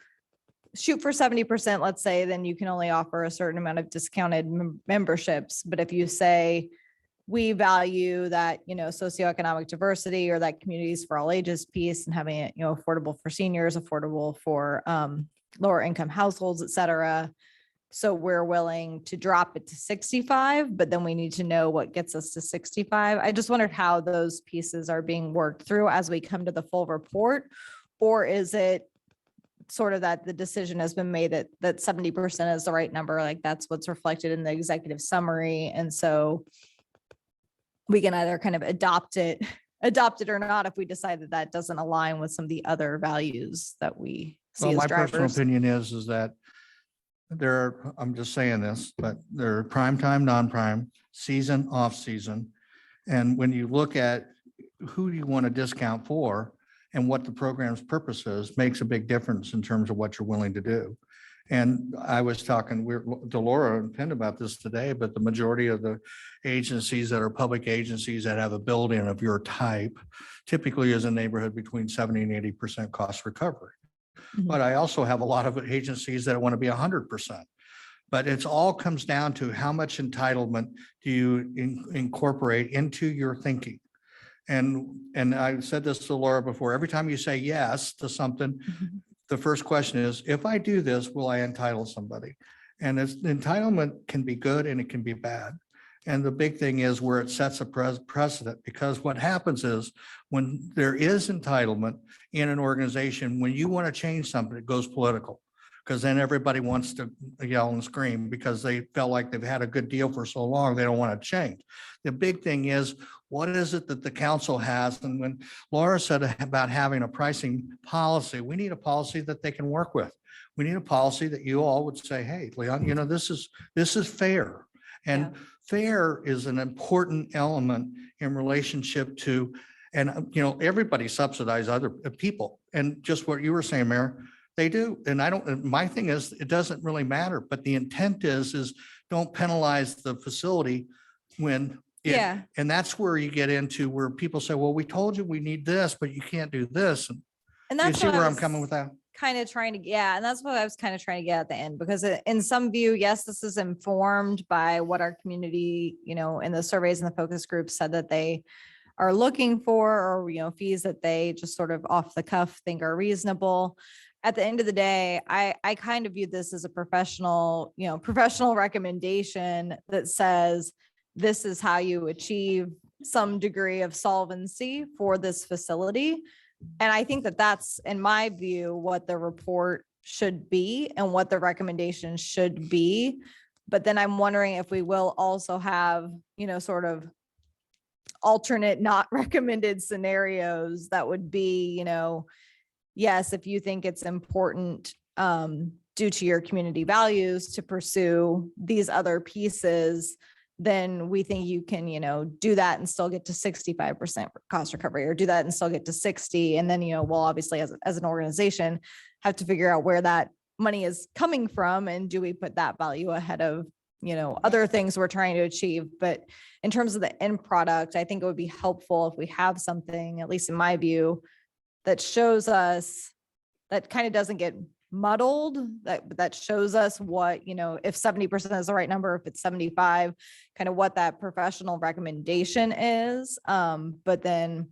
Speaker 1: shoot for 70%, let's say, then you can only offer a certain amount of discounted memberships. But if you say, we value that, socioeconomic diversity or that communities for all ages piece and having it, affordable for seniors, affordable for lower income households, et cetera. So we're willing to drop it to 65, but then we need to know what gets us to 65. I just wondered how those pieces are being worked through as we come to the full report. Or is it sort of that the decision has been made that 70% is the right number? Like that's what's reflected in the executive summary. And so we can either kind of adopt it or not if we decide that that doesn't align with some of the other values that we see
Speaker 3: Well,
Speaker 1: as
Speaker 3: my personal
Speaker 1: drivers.
Speaker 3: opinion is that I'm just saying this, but there are prime time, non-prime, season, off-season. And when you look at who you want to discount for and what the program's purpose is, makes a big difference in terms of what you're willing to do. And I was talking, to Laura and Penn about this today, but the majority of the agencies that are public agencies that have a building of your type typically is a neighborhood between 70 and 80% cost recovery.
Speaker 1: Mhm.
Speaker 3: But I also have a lot of agencies that want to be 100%. But it's all comes down to how much entitlement do you incorporate into your thinking? And I said this to Laura before, every time you say yes to something,
Speaker 1: Mhm.
Speaker 3: the first question is, if I do this, will I entitle somebody? And entitlement can be good and it can be bad. And the big thing is where it sets a precedent, because what happens is when there is entitlement in an organization, when you want to change something, it goes political. Because then everybody wants to yell and scream because they felt like they've had a good deal for so long, they don't want to change. The big thing is, what is it that the council has? And when Laura said about having a pricing policy, we need a policy that they can work with. We need a policy that you all would say, hey, Leon, this is fair. And fair is an important element in relationship to, and everybody subsidize other people. And just what you were saying, Mayor, they do. And my thing is, it doesn't really matter, but the intent is don't penalize the facility when
Speaker 1: Yeah.
Speaker 3: and that's where you get into where people say, well, we told you we need this, but you can't do this. And
Speaker 1: And
Speaker 3: you
Speaker 1: that's
Speaker 3: see
Speaker 1: what
Speaker 3: where
Speaker 1: I
Speaker 3: I'm
Speaker 1: was
Speaker 3: coming with that?
Speaker 1: kind of trying to, and that's what I was kind of trying to get at the end, because in some view, yes, this is informed by what our community, in the surveys and the focus groups said that they are looking for, or, fees that they just sort of off the cuff think are reasonable. At the end of the day, I kind of view this as a professional recommendation that says, this is how you achieve some degree of solvency for this facility. And I think that that's, in my view, what the report should be and what the recommendations should be. But then I'm wondering if we will also have, sort of alternate not recommended scenarios that would be, yes, if you think it's important due to your community values to pursue these other pieces, then we think you can, do that and still get to 65% cost recovery, or do that and still get to 60. And then, we'll obviously as an organization have to figure out where that money is coming from. And do we put that value ahead of, other things we're trying to achieve? But in terms of the end product, I think it would be helpful if we have something, at least in my view, that shows us, that kind of doesn't get muddled, that shows us what, if 70% is the right number, if it's 75, kind of what that professional recommendation is. But then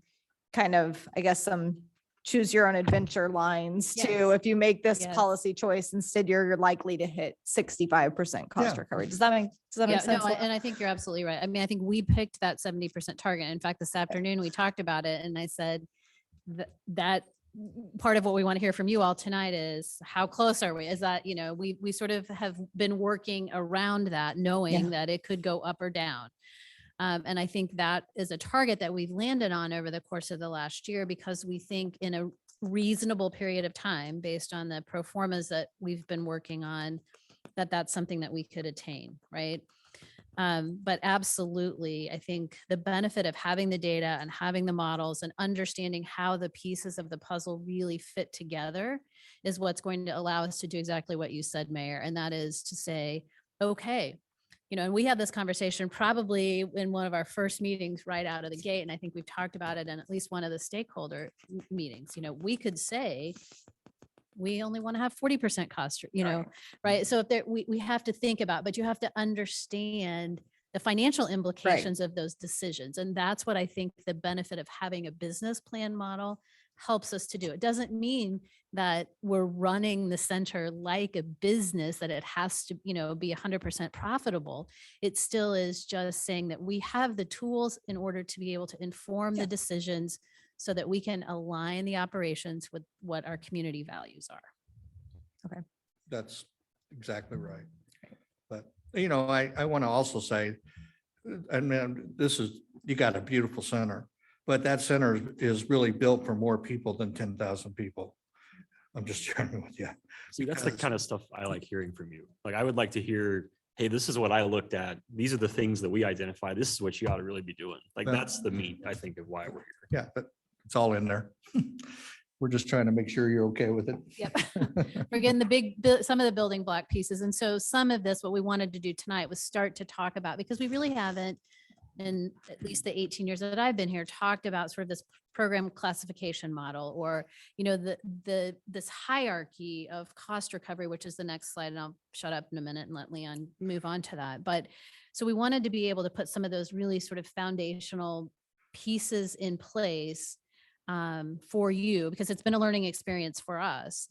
Speaker 1: kind of, I guess, some choose your own adventure lines too.
Speaker 2: Yes.
Speaker 1: If you make this
Speaker 2: Yes.
Speaker 1: policy choice, instead you're likely to hit 65% cost
Speaker 3: Yeah.
Speaker 1: recovery. Does that make
Speaker 2: Yeah,
Speaker 1: sense?
Speaker 2: no, and I think you're absolutely right. I mean, I think we picked that 70% target. In fact, this afternoon we talked about it and I said that part of what we want to hear from you all tonight is how close are we? Is that, we sort of have been working around that, knowing that it could go up or down. And I think that is a target that we've landed on over the course of the last year, because we think in a reasonable period of time, based on the pro formas that we've been working on, that that's something that we could attain, right? But absolutely, I think the benefit of having the data and having the models and understanding how the pieces of the puzzle really fit together is what's going to allow us to do exactly what you said, Mayor. And that is to say, okay, and we had this conversation probably in one of our first meetings right out of the gate. And I think we've talked about it in at least one of the stakeholder meetings. We could say, we only want to have 40% cost, right? So if there, we have to think about, but you have to understand the financial implications of those decisions. And that's what I think the benefit of having a business plan model helps us to do. It doesn't mean that we're running the center like a business, that it has to, be 100% profitable. It still is just saying that we have the tools in order to be able to inform the decisions so that we can align the operations with what our community values are.
Speaker 3: That's exactly right. But, I want to also say, I mean, you got a beautiful center, but that center is really built for more people than 10,000 people. I'm just sharing with you.
Speaker 4: See, that's the kind of stuff I like hearing from you. Like, I would like to hear, hey, this is what I looked at. These are the things that we identified. This is what you ought to really be doing. Like,
Speaker 3: Yeah.
Speaker 4: that's the meat, I think, of why we're here.
Speaker 3: Yeah, but it's all in there. We're just trying to make sure you're okay with it.
Speaker 2: Yep. We're getting some of the building block pieces. And so some of this, what we wanted to do tonight was start to talk about, because we really haven't, in at least the 18 years that I've been here, talked about sort of this program classification model, or, this hierarchy of cost recovery, which is the next slide. And I'll shut up in a minute and let Leon move on to that. But so we wanted to be able to put some of those really sort of foundational pieces in place for you, because it's been a learning experience for us,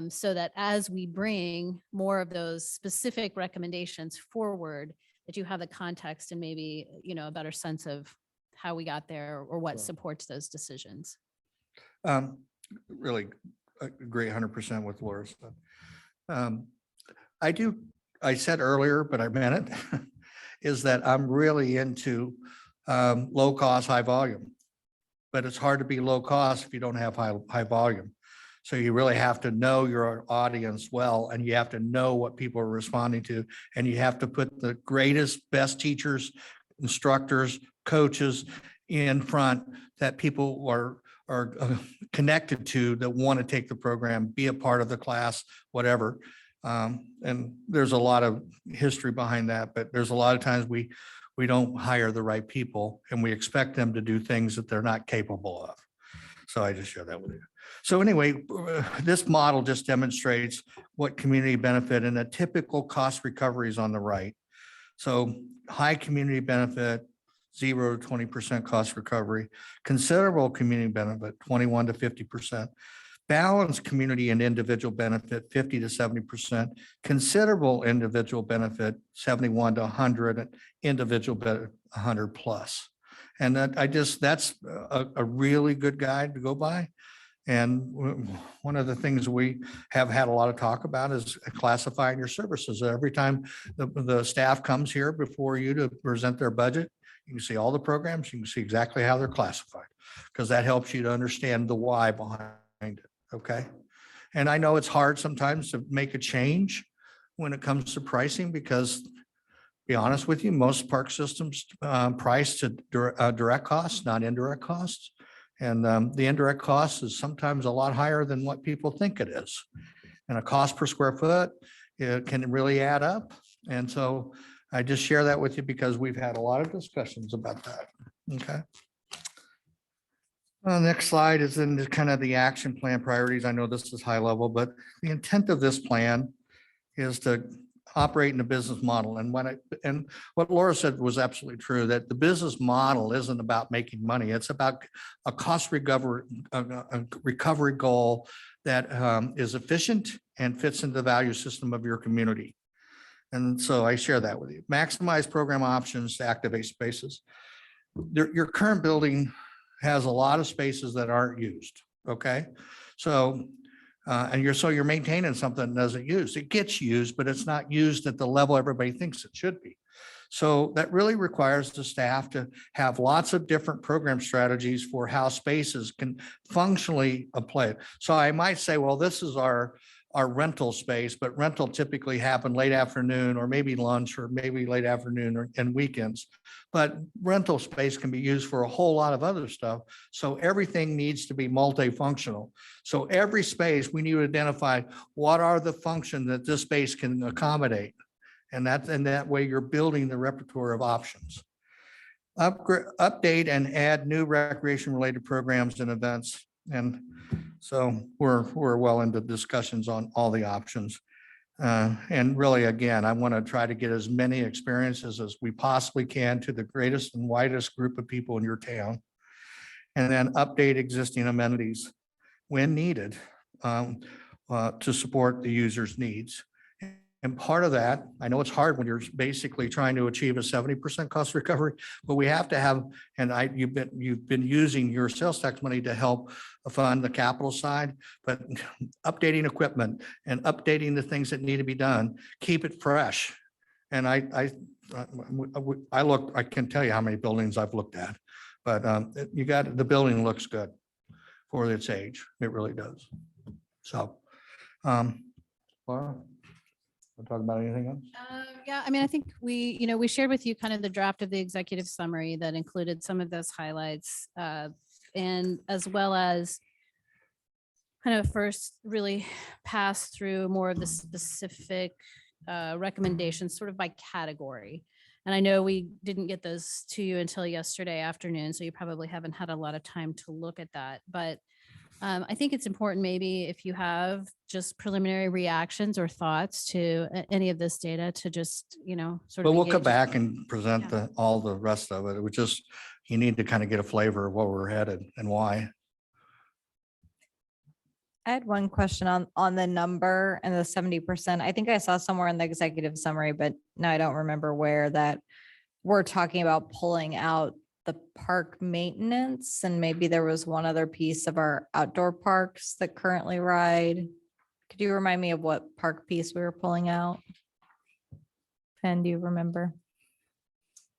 Speaker 2: so that as we bring more of those specific recommendations forward, that you have the context and maybe, a better sense of how we got there or what
Speaker 3: Sure.
Speaker 2: supports those decisions.
Speaker 3: Really agree 100% with Laura. I said earlier, but I meant it, is that I'm really into low cost, high volume. But it's hard to be low cost if you don't have high volume. So you really have to know your audience well, and you have to know what people are responding to, and you have to put the greatest, best teachers, instructors, coaches in front that people are connected to, that want to take the program, be a part of the class, whatever. And there's a lot of history behind that, but there's a lot of times we don't hire the right people, and we expect them to do things that they're not capable of. So I just share that with you. So anyway, this model just demonstrates what community benefit, and a typical cost recovery is on the right. So high community benefit, 0 to 20% cost recovery, considerable community benefit, 21 to 50%, balanced community and individual benefit, 50 to 70%, considerable individual benefit, 71 to 100, individual benefit, 100 plus. And that's a really good guide to go by. And one of the things we have had a lot of talk about is classifying your services. Every time the staff comes here before you to present their budget, you can see all the programs, you can see exactly how they're classified, because that helps you to understand the why behind it. Okay. And I know it's hard sometimes to make a change when it comes to pricing, because to be honest with you, most park systems price to direct costs, not indirect costs. And the indirect cost is sometimes a lot higher than what people think it is. And a cost per square foot, it can really add up. And so I just share that with you because we've had a lot of discussions about that. Okay. Next slide is in kind of the action plan priorities. I know this is high level, but the intent of this plan is to operate in a business model. And what Laura said was absolutely true, that the business model isn't about making money. It's about a cost recovery goal that is efficient and fits into the value system of your community. And so I share that with you. Maximize program options to activate spaces. Your current building has a lot of spaces that aren't used. okay? So, and you're maintaining something that doesn't use. It gets used, but it's not used at the level everybody thinks it should be. So that really requires the staff to have lots of different program strategies for how spaces can functionally play. So I might say, well, this is our rental space, but rental typically happen late afternoon or maybe lunch or maybe late afternoon or and weekends. But rental space can be used for a whole lot of other stuff. So everything needs to be multifunctional. So every space, we need to identify what are the function that this space can accommodate. And that way you're building the repertoire of options. Update and add new recreation related programs and events. And so we're well into discussions on all the options. And really, again, I want to try to get as many experiences as we possibly can to the greatest and widest group of people in your town. And then update existing amenities when needed to support the user's needs. And part of that, I know it's hard when you're basically trying to achieve a 70% cost recovery, but we have to have, and you've been using your sales tax money to help fund the capital side, but updating equipment and updating the things that need to be done, keep it fresh. And I can tell you how many buildings I've looked at, but the building looks good for its age. It really does. So, Laura? Want to talk about anything else?
Speaker 2: Yeah, I mean, I think we shared with you kind of the draft of the executive summary that included some of those highlights, and as well as kind of first really pass through more of the specific recommendations sort of by category. And I know we didn't get those to you until yesterday afternoon, so you probably haven't had a lot of time to look at that. But I think it's important maybe if you have just preliminary reactions or thoughts to any of this data to just, sort
Speaker 3: But
Speaker 2: of.
Speaker 3: we'll come
Speaker 2: engage.
Speaker 3: back and present
Speaker 2: Yeah.
Speaker 3: all the rest of it. It was just, you need to kind of get a flavor of where we're headed and why.
Speaker 1: I had one question on the number and the 70%. I think I saw somewhere in the executive summary, but now I don't remember where, that we're talking about pulling out the park maintenance, and maybe there was one other piece of our outdoor parks that currently ride. Could you remind me of what park piece we were pulling out? Pen, do you remember?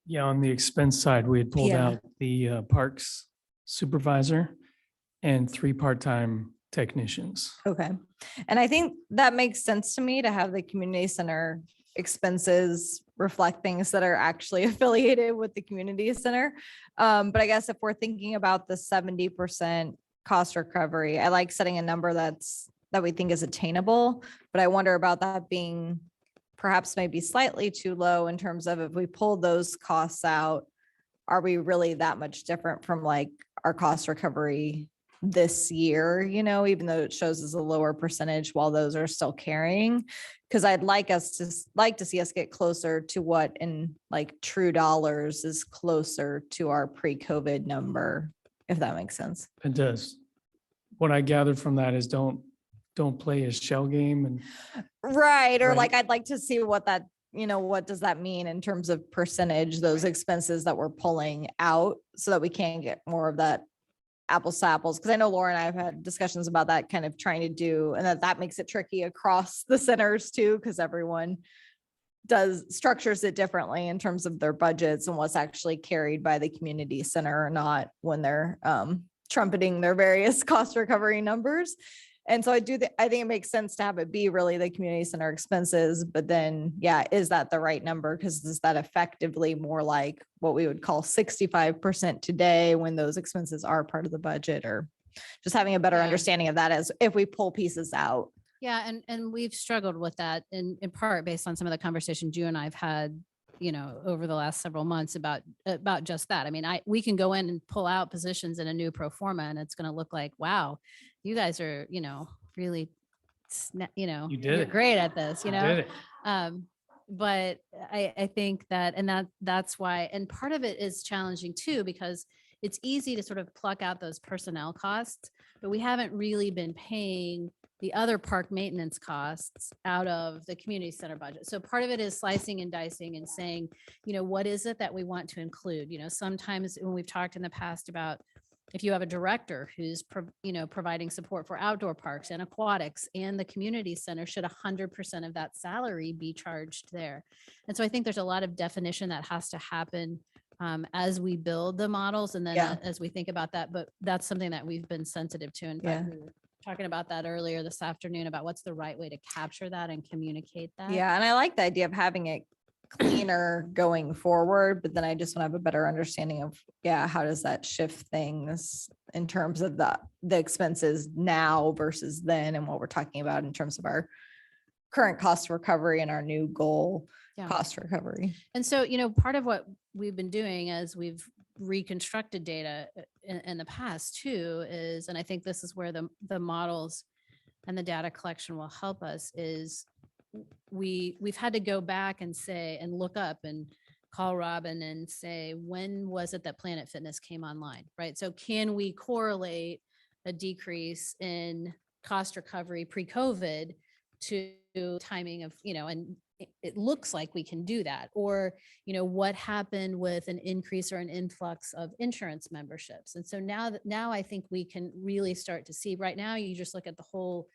Speaker 6: Yeah, on the expense side, we had pulled
Speaker 1: Yeah.
Speaker 6: out the parks supervisor and 3 part-time technicians.
Speaker 1: Okay. And I think that makes sense to me to have the community center expenses reflect things that are actually affiliated with the community center. But I guess if we're thinking about the 70% cost recovery, I like setting a number that we think is attainable, but I wonder about that being perhaps maybe slightly too low in terms of if we pull those costs out, are we really that much different from like our cost recovery this year, even though it shows as a lower percentage while those are still carrying? Because I'd like to see us get closer to what in like true dollars is closer to our pre-COVID number, if that makes sense.
Speaker 6: It does. What I gathered from that is don't play a shell game and
Speaker 1: Right. Or
Speaker 6: Right.
Speaker 1: like, I'd like to see what that, what does that mean in terms of percentage, those expenses that we're pulling out so that we can get more of that apples to apples. Cause I know Laura and I have had discussions about that, kind of trying to do, and that makes it tricky across the centers too, because everyone structures it differently in terms of their budgets and what's actually carried by the community center or not when they're trumpeting their various cost recovery numbers. And so I think it makes sense to have it be really the community center expenses, but then, yeah, is that the right number? Because is that effectively more like what we would call 65% today when those expenses are part of the budget, or just having a better
Speaker 2: Yeah.
Speaker 1: understanding of that as if we pull pieces out?
Speaker 2: Yeah, and we've struggled with that in part based on some of the conversations you and I've had, over the last several months about just that. I mean, we can go in and pull out positions in a new pro forma and it's going to look like, wow, you guys are, really,
Speaker 6: You did
Speaker 2: you're
Speaker 6: it.
Speaker 2: great at this,
Speaker 6: You did it.
Speaker 2: But I think that's why, and part of it is challenging too, because it's easy to sort of pluck out those personnel costs, but we haven't really been paying the other park maintenance costs out of the community center budget. So part of it is slicing and dicing and saying, what is it that we want to include? Sometimes when we've talked in the past about if you have a director who's, providing support for outdoor parks and aquatics and the community center, should 100% of that salary be charged there? And so I think there's a lot of definition that has to happen as we build the models and then
Speaker 1: Yeah.
Speaker 2: as we think about that. But that's something that we've been sensitive to. In fact, we were talking about that earlier this afternoon about what's the right way to capture that and communicate that.
Speaker 1: Yeah, and I like the idea of having it cleaner going forward, but then I just want to have a better understanding of, how does that shift things in terms of the expenses now versus then and what we're talking about in terms of our current cost recovery and our new goal
Speaker 2: Yeah.
Speaker 1: cost recovery.
Speaker 2: And so, part of what we've been doing as we've reconstructed data in the past too is, and I think this is where the models and the data collection will help us, is we've had to go back and say, and look up and call Robin and say, when was it that Planet Fitness came online, right? So can we correlate a decrease in cost recovery pre-COVID to timing of, and it looks like we can do that. Or, what happened with an increase or an influx of insurance memberships. And so now I think we can really start to see. Right now, you just look at the whole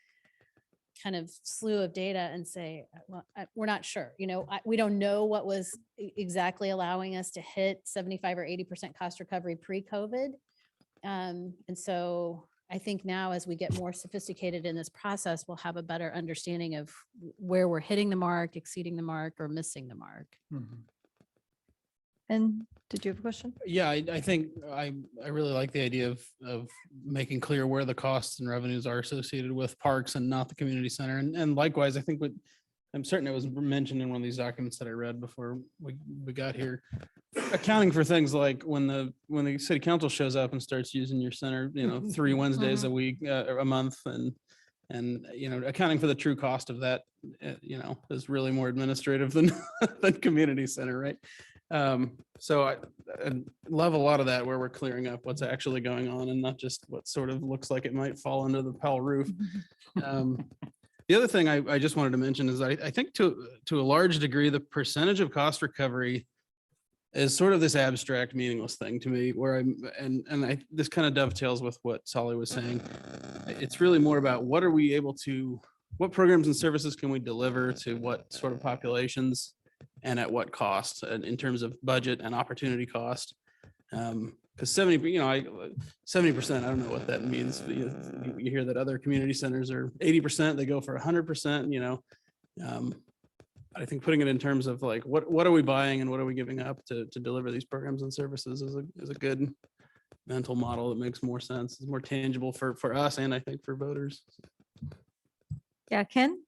Speaker 2: kind of slew of data and say, well, we're not sure, we don't know what was exactly allowing us to hit 75 or 80% cost recovery pre-COVID. And so I think now as we get more sophisticated in this process, we'll have a better understanding of where we're hitting the mark, exceeding the mark, or missing the mark.
Speaker 1: And did you have a question?
Speaker 8: Yeah, I think I really like the idea of making clear where the costs and revenues are associated with parks and not the community center. And likewise, I think I'm certain it was mentioned in one of these documents that I read before we got here. Accounting for things like when the city council shows up and starts using your center, 3 Wednesdays a week, or a month, and accounting for the true cost of that, is really more administrative than than community center, right? So I love a lot of that where we're clearing up what's actually going on and not just what sort of looks like it might fall under the Powell roof. The other thing I just wanted to mention is I think to a large degree, the percentage of cost recovery is sort of this abstract, meaningless thing to me where this kind of dovetails with what Solly was saying. It's really more about what programs and services can we deliver to what sort of populations and at what cost, and in terms of budget and opportunity cost. Because 70%, I don't know what that means. But you hear that other community centers are 80%, they go for 100%, I think putting it in terms of like, what are we buying and what are we giving up to deliver these programs and services is a good mental model that makes more sense. It's more tangible for us and I think for voters.
Speaker 1: Yeah, Ken?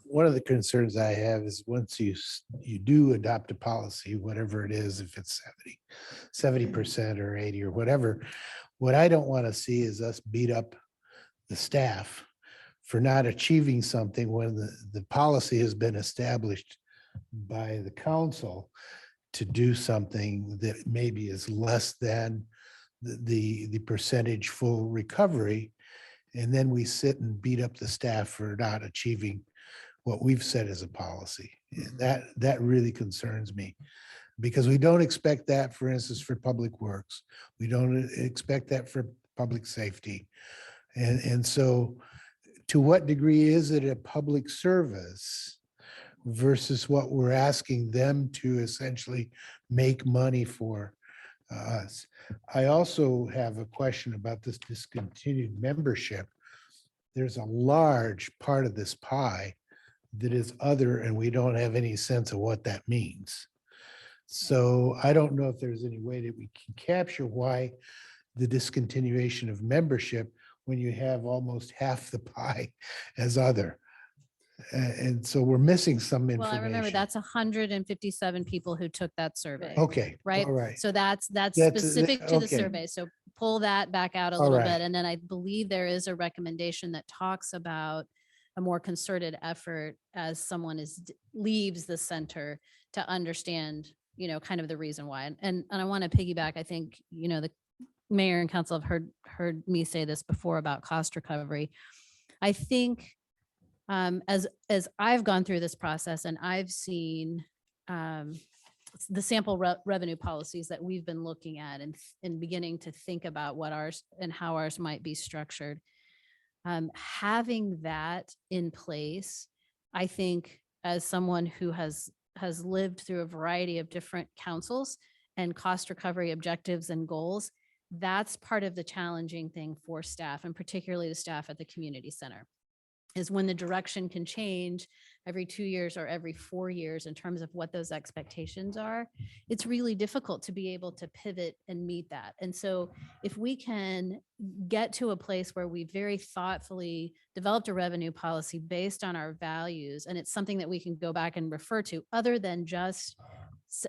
Speaker 7: One of the concerns I have is once you do adopt a policy, whatever it is, if it's 70% or 80 or whatever, what I don't want to see is us beat up the staff for not achieving something when the policy has been established by the council to do something that maybe is less than the percentage full recovery. And then we sit and beat up the staff for not achieving what we've said as a policy. And that really concerns me because we don't expect that, for instance, for public works. We don't expect that for public safety. And so to what degree is it a public service versus what we're asking them to essentially make money for us? I also have a question about this discontinued membership. There's a large part of this pie that is other, and we don't have any sense of what that means. So I don't know if there's any way that we can capture why the discontinuation of membership when you have almost half the pie as other. And so we're missing some
Speaker 2: Well, I remember
Speaker 7: information.
Speaker 2: that's 157 people who took that survey.
Speaker 7: Okay.
Speaker 2: Right?
Speaker 7: All right.
Speaker 2: So that's
Speaker 7: That's-
Speaker 2: specific to the
Speaker 7: okay.
Speaker 2: survey. So pull that back out a
Speaker 7: All
Speaker 2: little
Speaker 7: right.
Speaker 2: bit. And then I believe there is a recommendation that talks about a more concerted effort as someone leaves the center to understand, kind of the reason why. And I want to piggyback. I think, the mayor and council have heard me say this before about cost recovery. I think as I've gone through this process and I've seen the sample revenue policies that we've been looking at and beginning to think about what ours and how ours might be structured. Having that in place, I think as someone who has lived through a variety of different councils and cost recovery objectives and goals, that's part of the challenging thing for staff, and particularly the staff at the community center, is when the direction can change every 2 years or every 4 years in terms of what those expectations are. It's really difficult to be able to pivot and meet that. And so if we can get to a place where we very thoughtfully developed a revenue policy based on our values, and it's something that we can go back and refer to, other than just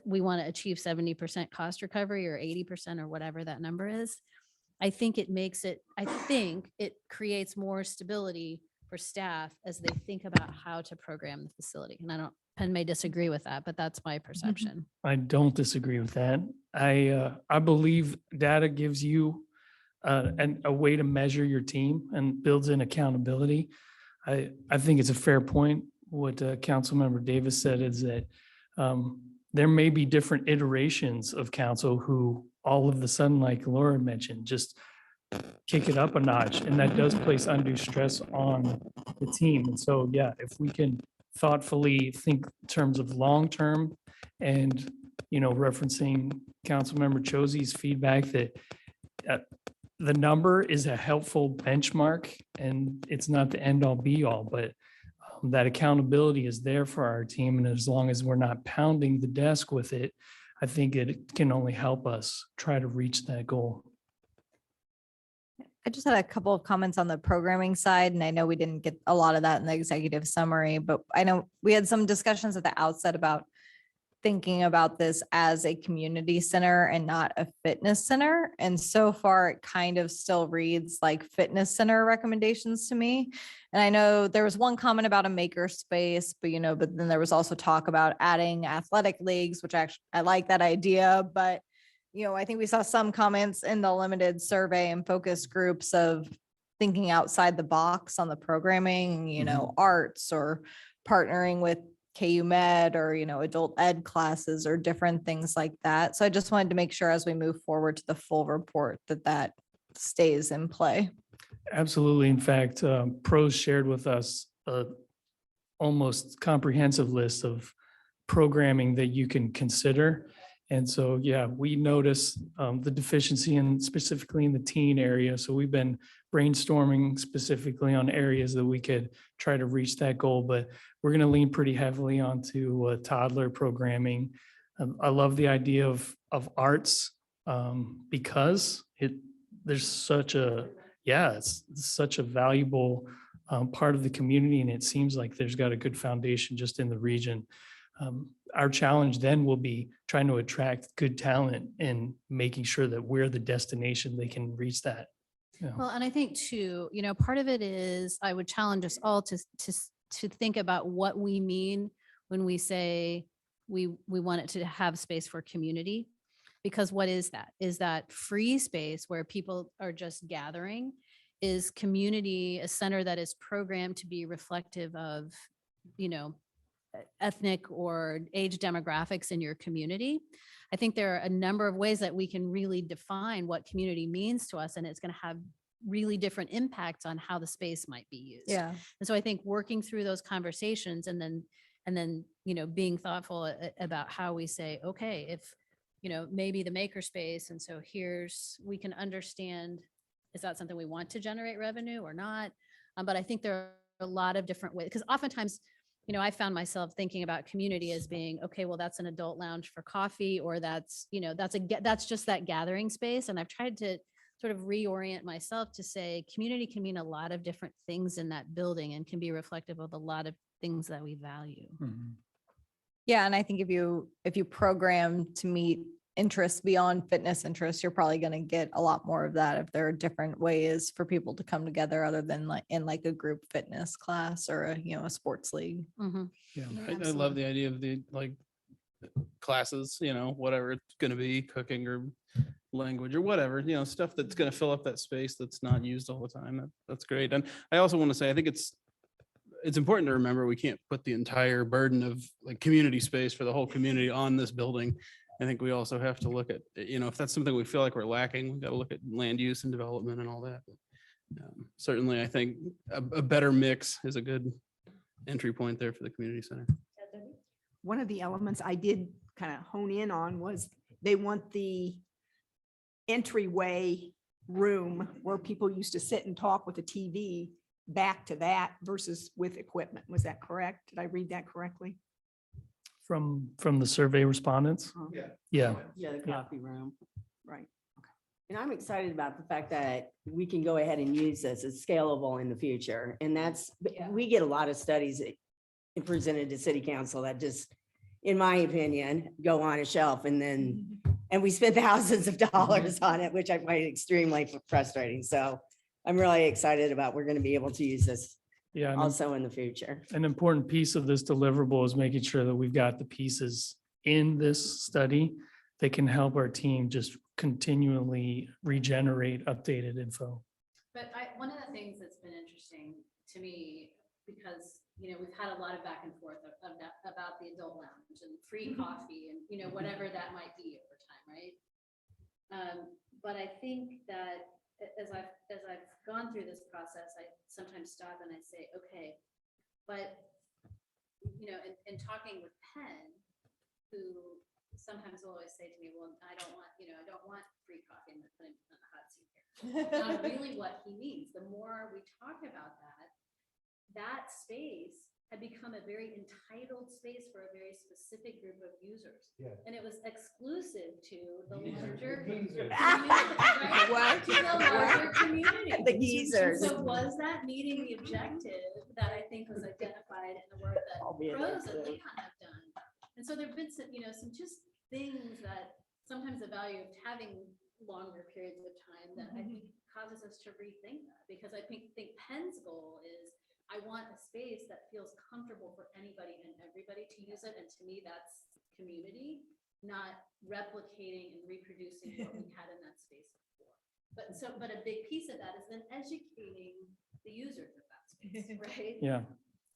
Speaker 2: we want to achieve 70% cost recovery or 80% or whatever that number is, I think it creates more stability for staff as they think about how to program the facility. And Penn may disagree with that, but that's my perception.
Speaker 6: I don't disagree with that. I believe data gives you a way to measure your team and builds in accountability. I think it's a fair point. What Councilmember Davis said is that there may be different iterations of council who all of the sudden, like Laura mentioned, just kick it up a notch, and that does place undue stress on the team. And so, yeah, if we can thoughtfully think in terms of long-term and, referencing Councilmember Chosey's feedback that the number is a helpful benchmark and it's not the end all be all, but that accountability is there for our team. And as long as we're not pounding the desk with it, I think it can only help us try to reach that goal.
Speaker 1: I just had a couple of comments on the programming side, and I know we didn't get a lot of that in the executive summary, but I know we had some discussions at the outset about thinking about this as a community center and not a fitness center. And so far, it kind of still reads like fitness center recommendations to me. And I know there was one comment about a maker space, but then there was also talk about adding athletic leagues, which actually I like that idea, but I think we saw some comments in the limited survey and focus groups of thinking outside the box on the programming, arts or partnering with KU Med or, adult ed classes or different things like that. So I just wanted to make sure as we move forward to the full report that stays in play.
Speaker 6: Absolutely. In fact, pros shared with us a almost comprehensive list of programming that you can consider. And so, yeah, we notice the deficiency in specifically in the teen area. So we've been brainstorming specifically on areas that we could try to reach that goal, but we're going to lean pretty heavily onto toddler programming. I love the idea of arts because there's such a, it's such a valuable part of the community, and it seems like there's got a good foundation just in the region. Our challenge then will be trying to attract good talent and making sure that we're the destination they can reach that.
Speaker 2: Well, and I think too, part of it is I would challenge us all to think about what we mean when we say we want it to have space for community. Because what is that? Is that free space where people are just gathering? Is community a center that is programmed to be reflective of, ethnic or age demographics in your community? I think there are a number of ways that we can really define what community means to us, and it's going to have really different impacts on how the space might be used.
Speaker 1: Yeah.
Speaker 2: And so I think working through those conversations and then being thoughtful about how we say, okay, if maybe the maker space, and so we can understand, is that something we want to generate revenue or not? But I think there are a lot of different ways, because oftentimes I found myself thinking about community as being, okay, well, that's an adult lounge for coffee, or that's just that gathering space. And I've tried to sort of reorient myself to say community can mean a lot of different things in that building and can be reflective of a lot of things that we value.
Speaker 6: Mm-hmm.
Speaker 1: Yeah. And I think if you program to meet interests beyond fitness interests, you're probably going to get a lot more of that if there are different ways for people to come together other than in a group fitness class or a sports league.
Speaker 2: Mm-hmm.
Speaker 6: Yeah.
Speaker 8: I love the idea of the classes, whatever it's going to be, cooking or language or whatever, stuff that's going to fill up that space that's not used all the time. That's great. And I also want to say, I think it's it's important to remember, we can't put the entire burden of like community space for the whole community on this building. I think we also have to look at, if that's something we feel like we're lacking, we've got to look at land use and development and all that. Certainly, I think a better mix is a good entry point there for the community center.
Speaker 5: One of the elements I did kind of hone in on was they want the entryway room where people used to sit and talk with a TV back to that versus with equipment. Was that correct? Did I read that correctly?
Speaker 6: From the survey respondents?
Speaker 3: Yeah.
Speaker 6: Yeah.
Speaker 9: Yeah, the
Speaker 6: Yeah.
Speaker 9: coffee room.
Speaker 5: Right.
Speaker 9: And I'm excited about the fact that we can go ahead and use this as scalable in the future. And we get a lot of studies presented to city council that just, in my opinion, go on a shelf and we spend thousands of dollars on it, which I find extremely frustrating. So I'm really excited about, we're going to be able to use this
Speaker 6: Yeah. and
Speaker 9: also in the future.
Speaker 6: An important piece of this deliverable is making sure that we've got the pieces in this study that can help our team just continually regenerate updated info.
Speaker 2: But one of the things that's been interesting to me, because, we've had a lot of back and forth about the adult lounge and free coffee and, whatever that might be over time, right? But I think that as I've gone through this process, I sometimes stop and I say, okay, but, in talking with Penn, who sometimes will always say to me, well, I don't want free coffee. I'm gonna put him on the hot seat here. Not really what he means. The more we talk about that space had become a very entitled space for a very specific group of users.
Speaker 7: Yeah.
Speaker 2: And it was exclusive to the larger.
Speaker 7: Geezers.
Speaker 2: Right?
Speaker 5: What?
Speaker 2: To the larger community.
Speaker 9: The geezers.
Speaker 2: So was that meeting the objective that I think was identified in the work that
Speaker 9: I'll be in there
Speaker 2: pros and
Speaker 9: too.
Speaker 2: Leon have done? And so there've been some, some just things that sometimes the value of having longer periods of time that I think causes us to rethink that, because I think Penn's goal is, I want a space that feels comfortable for anybody and everybody to use it. And to me, that's community, not replicating and reproducing what we had in that space before. But a big piece of that is then educating the users of that space, right?
Speaker 6: Yeah.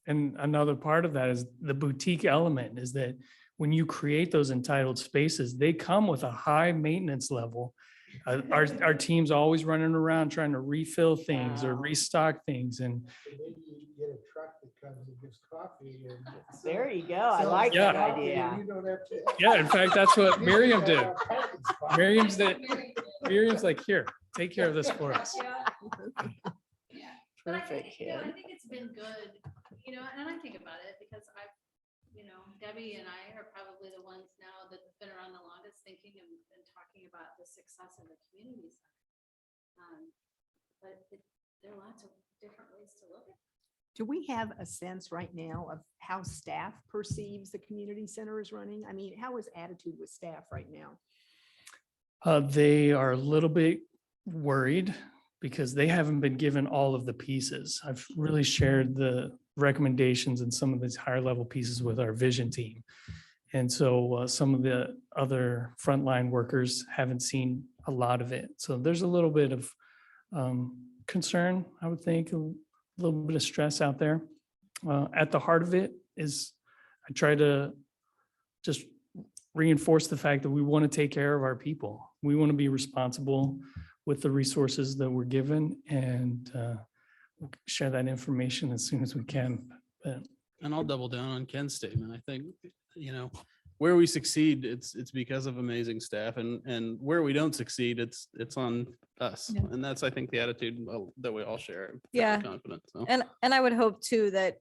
Speaker 6: And another part of that is the boutique element, is that when you create those entitled spaces, they come with a high maintenance level. Our team's always running around trying to refill things or
Speaker 9: Wow.
Speaker 6: restock things. And
Speaker 7: Maybe you get a truck that comes and gives coffee and.
Speaker 9: There you go. I
Speaker 7: sells
Speaker 9: like that
Speaker 7: coffee and
Speaker 9: idea.
Speaker 7: You don't have to.
Speaker 6: yeah, in fact, that's what Miriam did.
Speaker 7: Parking spot.
Speaker 6: Miriam's like, here, take care of this for us.
Speaker 2: Yeah. But I think,
Speaker 9: Perfect,
Speaker 2: I
Speaker 9: kid.
Speaker 2: think it's been good, and I think about it because Debbie and I are probably the ones now that have been around the longest thinking and talking about the success of the community center. But there are lots of different ways to look at it.
Speaker 5: Do we have a sense right now of how staff perceives the community center is running? I mean, how is attitude with staff right now?
Speaker 6: They are a little bit worried because they haven't been given all of the pieces. I've really shared the recommendations and some of these higher level pieces with our vision team. And so some of the other frontline workers haven't seen a lot of it. So there's a little bit of concern, I would think, a little bit of stress out there. At the heart of it is I try to just reinforce the fact that we want to take care of our people. We want to be responsible with the resources that we're given, and we'll share that information as soon as we can. But
Speaker 8: And I'll double down on Ken's statement. I think, where we succeed, it's because of amazing staff, and where we don't succeed, it's on us.
Speaker 1: Yeah.
Speaker 8: And that's, I think, the attitude that we all share. I'm fairly
Speaker 1: Yeah.
Speaker 8: Confident. So.
Speaker 1: And I would hope too that,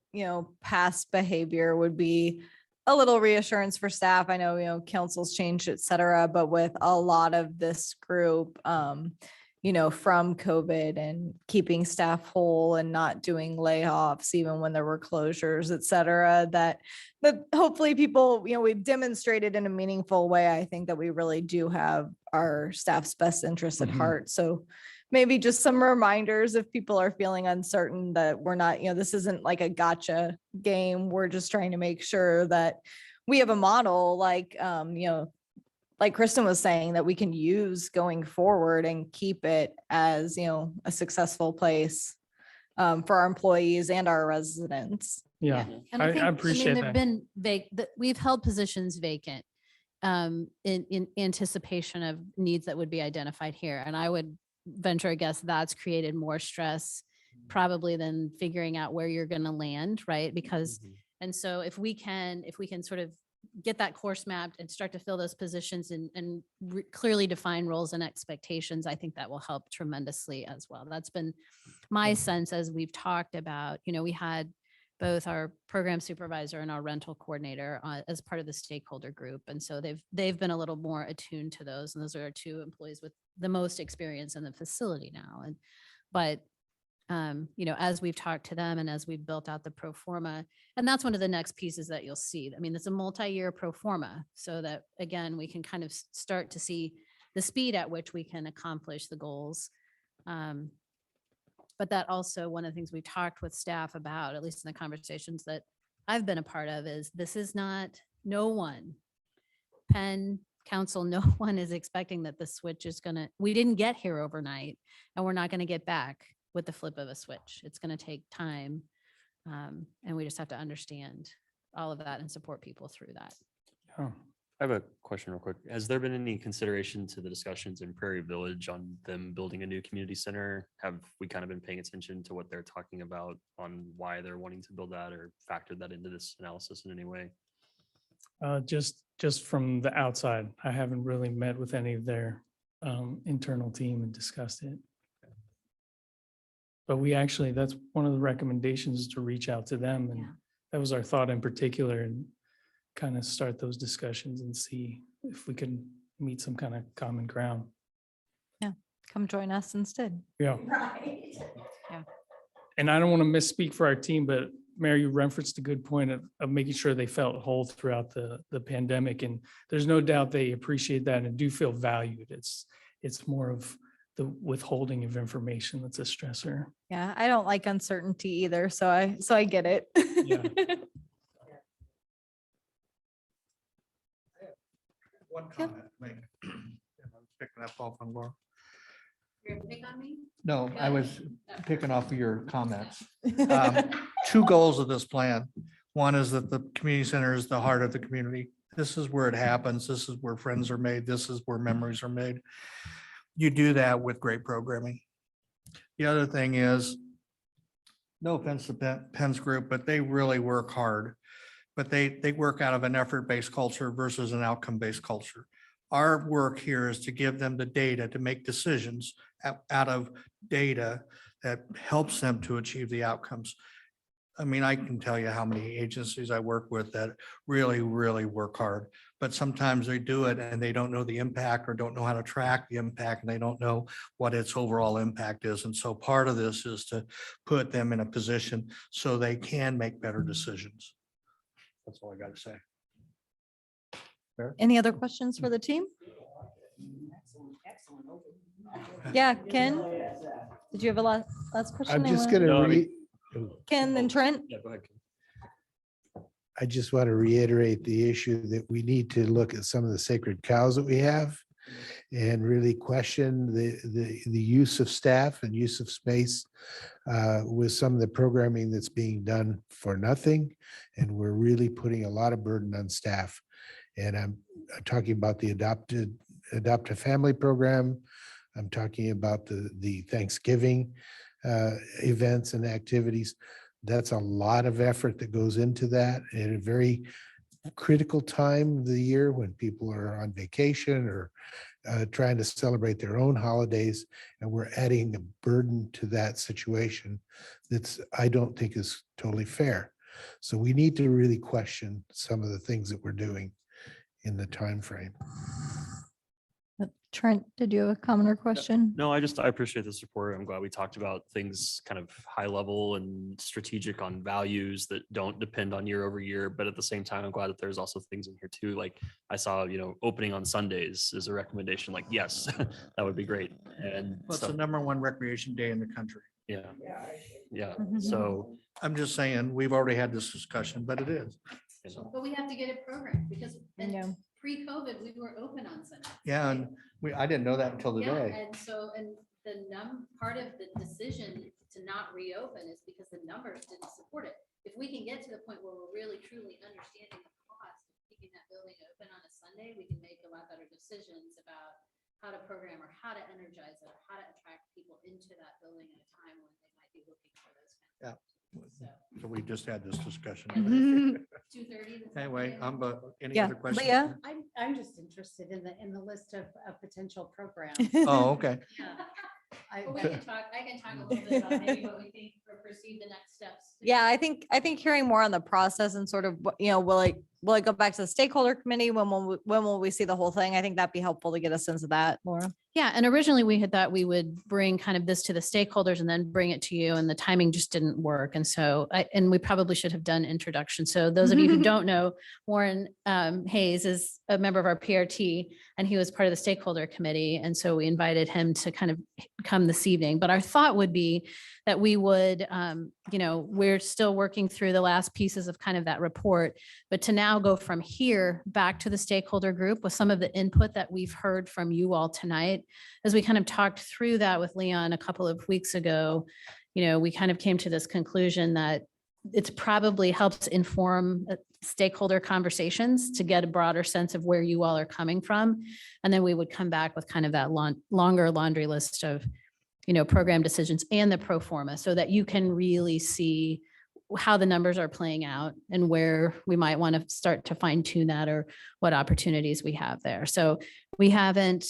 Speaker 1: past behavior would be a little reassurance for staff. I know, councils changed, et cetera, but with a lot of this group, from COVID and keeping staff whole and not doing layoffs, even when there were closures, et cetera, that hopefully people, we've demonstrated in a meaningful way. I think that we really do have our staff's best interests at
Speaker 3: Mhm.
Speaker 1: heart. So maybe just some reminders if people are feeling uncertain that we're not, this isn't like a gotcha game. We're just trying to make sure that we have a model like Kristen was saying, that we can use going forward and keep it as, a successful place for our employees and our residents.
Speaker 6: Yeah,
Speaker 2: And
Speaker 6: I
Speaker 2: think,
Speaker 6: appreciate
Speaker 2: There've
Speaker 6: that.
Speaker 2: been we've held positions vacant in anticipation of needs that would be identified here. And I would venture a guess that's created more stress probably than figuring out where you're going to land, right? Because, and so if we can sort of get that course mapped and start to fill those positions and clearly define roles and expectations, I think that will help tremendously as well. That's been my sense as we've talked about, we had both our program supervisor and our rental coordinator as part of the stakeholder group. And so they've been a little more attuned to those. And those are our two employees with the most experience in the facility now. But as we've talked to them and as we've built out the pro forma, and that's one of the next pieces that you'll see. I mean, it's a multi-year pro forma so that, again, we can kind of start to see the speed at which we can accomplish the goals. But that also, one of the things we talked with staff about, at least in the conversations that I've been a part of, is this is not, no one, Penn Council, no one is expecting that the switch is we didn't get here overnight and we're not going to get back with the flip of a switch. It's going to take time. And we just have to understand all of that and support people through that.
Speaker 6: Oh,
Speaker 4: I have a question real quick. Has there been any consideration to the discussions in Prairie Village on them building a new community center? Have we kind of been paying attention to what they're talking about on why they're wanting to build that or factored that into this analysis in any way?
Speaker 6: Just from the outside, I haven't really met with any of their internal team and discussed it. But that's one of the recommendations, is to reach out to them. And
Speaker 2: Yeah.
Speaker 6: that was our thought in particular, and kind of start those discussions and see if we can meet some kind of common ground.
Speaker 1: Come join us instead.
Speaker 6: Yeah.
Speaker 9: Right.
Speaker 6: And I don't want to misspeak for our team, but Mary, you referenced a good point of making sure they felt whole throughout the pandemic. And there's no doubt they appreciate that and do feel valued. It's more of the withholding of information that's a stressor.
Speaker 1: Yeah, I don't like uncertainty either, so I get it.
Speaker 6: Yeah.
Speaker 3: One comment. to make. I'm Picking up off on Laura.
Speaker 2: You're gonna pick on me?
Speaker 3: No, I was picking off of your comments. Two goals of this plan. One is that the community center is the heart of the community. This is where it happens. This is where friends are made. This is where memories are made. You do that with great programming. The other thing is, no offense to Penn's group, but they really work hard. But they work out of an effort-based culture versus an outcome-based culture. Our work here is to give them the data to make decisions out of data that helps them to achieve the outcomes. I mean, I can tell you how many agencies I work with that really, really work hard, but sometimes they do it and they don't know the impact or don't know how to track the impact, and they don't know what its overall impact is. And so part of this is to put them in a position so they can make better decisions. That's all I got to say.
Speaker 1: Any other questions for the team? Yeah, Ken, did you have a last question?
Speaker 7: I'm just
Speaker 1: Anyone?
Speaker 7: gonna
Speaker 4: No, I mean-
Speaker 1: Ken and Trent?
Speaker 4: Yeah, go ahead.
Speaker 7: I just want to reiterate the issue that we need to look at some of the sacred cows that we have and really question the use of staff and use of space with some of the programming that's being done for nothing. And we're really putting a lot of burden on staff. And I'm talking about the adoptive family program. I'm talking about the Thanksgiving events and activities. That's a lot of effort that goes into that at a very critical time of the year when people are on vacation or trying to celebrate their own holidays. And we're adding a burden to that situation I don't think is totally fair. So we need to really question some of the things that we're doing in the time frame.
Speaker 1: Trent, did you have a comment or question?
Speaker 4: No, I appreciate the support. I'm glad we talked about things kind of high level and strategic on values that don't depend on year over year. But at the same time, I'm glad that there's also things in here too. Like I saw, opening on Sundays is a recommendation. Like, yes, that would be great. And
Speaker 3: What's the
Speaker 4: stuff.
Speaker 3: #1 recreation day in the country?
Speaker 4: Yeah. Yeah.
Speaker 1: Mhm.
Speaker 4: So,
Speaker 3: I'm just saying, we've already had this discussion, but it is.
Speaker 2: But we have to get it programmed because
Speaker 1: Yeah.
Speaker 2: pre-COVID, we were open on Sunday.
Speaker 3: Yeah, and I didn't know that until
Speaker 2: Yeah,
Speaker 3: today.
Speaker 2: and so, and the part of the decision to not reopen is because the numbers didn't support it. If we can get to the point where we're really truly understanding the cost of keeping that building open on a Sunday, we can make a lot better decisions about how to program or how to energize it, or how to attract people into that building at a time when they might be looking for those kinds of.
Speaker 3: So we just had this discussion.
Speaker 1: Mhm.
Speaker 2: 2:30.
Speaker 3: Anyway, any
Speaker 1: Yeah,
Speaker 3: other questions?
Speaker 1: Leah?
Speaker 10: I'm just interested in the list of potential programs.
Speaker 3: Oh, okay.
Speaker 2: But we can talk, I can talk a little bit about maybe what we think or perceive the next steps.
Speaker 1: Yeah, I think hearing more on the process and sort of, will it go back to the stakeholder committee? When will we see the whole thing? I think that'd be helpful to get a sense of that, Laura.
Speaker 2: Yeah, and originally we had thought we would bring kind of this to the stakeholders and then bring it to you, and the timing just didn't work. And so, and we probably should have done introduction. So those of you who don't know, Warren Hayes is a member of our PRT, and he was part of the stakeholder committee. And so we invited him to kind of come this evening. But our thought would be that we would, we're still working through the last pieces of kind of that report, but to now go from here back to the stakeholder group with some of the input that we've heard from you all tonight. As we kind of talked through that with Leon a couple of weeks ago, we kind of came to this conclusion that it's probably helps inform stakeholder conversations to get a broader sense of where you all are coming from. And then we would come back with kind of that longer laundry list of, program decisions and the pro forma, so that you can really see how the numbers are playing out and where we might want to start to fine tune that, or what opportunities we have there. So we haven't,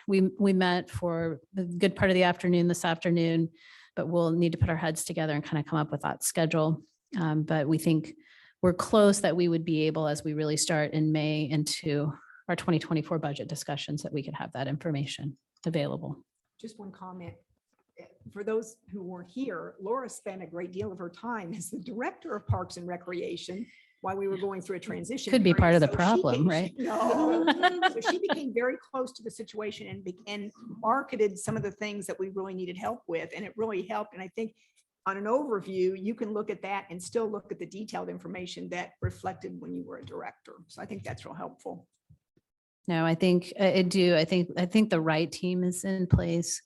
Speaker 2: we met for a good part of the afternoon this afternoon, but we'll need to put our heads together and kind of come up with that schedule. But we think we're close that we would be able, as we really start in May into our 2024 budget discussions, that we could have that information available.
Speaker 5: Just one comment. For those who weren't here, Laura spent a great deal of her time as the director of Parks and Recreation while we were going through a transition.
Speaker 2: Could be
Speaker 5: period.
Speaker 2: part of the
Speaker 5: So she
Speaker 2: problem,
Speaker 5: came-
Speaker 2: right?
Speaker 5: No. So she became very close to the situation and marketed some of the things that we really needed help with. And it really helped. And I think on an overview, you can look at that and still look at the detailed information that reflected when you were a director. So I think that's real helpful.
Speaker 2: No, I think I do. I think the right team is in place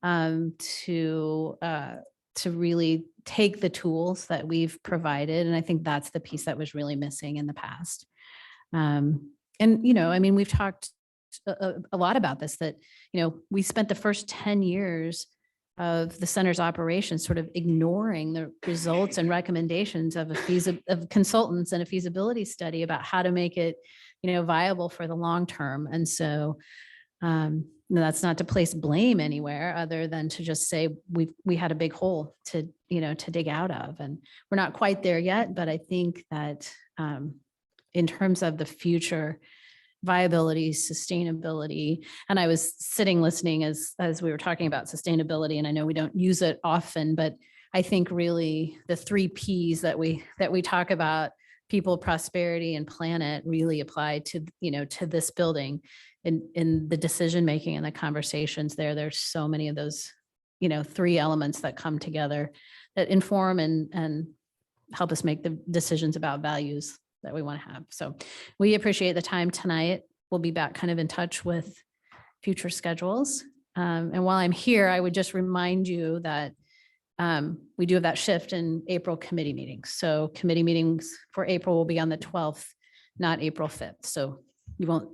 Speaker 2: to really take the tools that we've provided. And I think that's the piece that was really missing in the past. And, we've talked a lot about this, that, we spent the first 10 years of the center's operations sort of ignoring the results and recommendations of of consultants and a feasibility study about how to make it viable for the long term. And so that's not to place blame anywhere other than to just say we had a big hole to dig out of, and we're not quite there yet. But I think that in terms of the future viability, sustainability, and I was sitting listening as we were talking about sustainability, and I know we don't use it often, but I think really the 3 Ps that we talk about, people, prosperity, and planet, really apply to, to this building in the decision-making and the conversations there. There's so many of those, 3 elements that come together that inform and help us make the decisions about values that we want to have. So we appreciate the time tonight. We'll be back kind of in touch with future schedules. And while I'm here, I would just remind you that we do have that shift in April committee meetings. So committee meetings for April will be on the 12th, not April 5th. So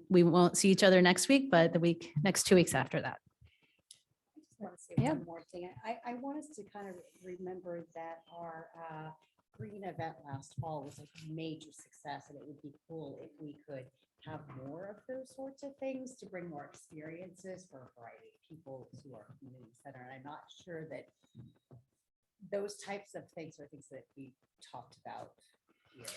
Speaker 2: we won't see each other next week, but the next 2 weeks after that.
Speaker 10: I just want to say
Speaker 2: Yeah.
Speaker 10: one more thing. I want us to kind of remember that our green event last fall was a major success, and it would be cool if we could have more of those sorts of things to bring more experiences for a variety of people to our community center. And I'm not sure that those types of things are things that we talked about here.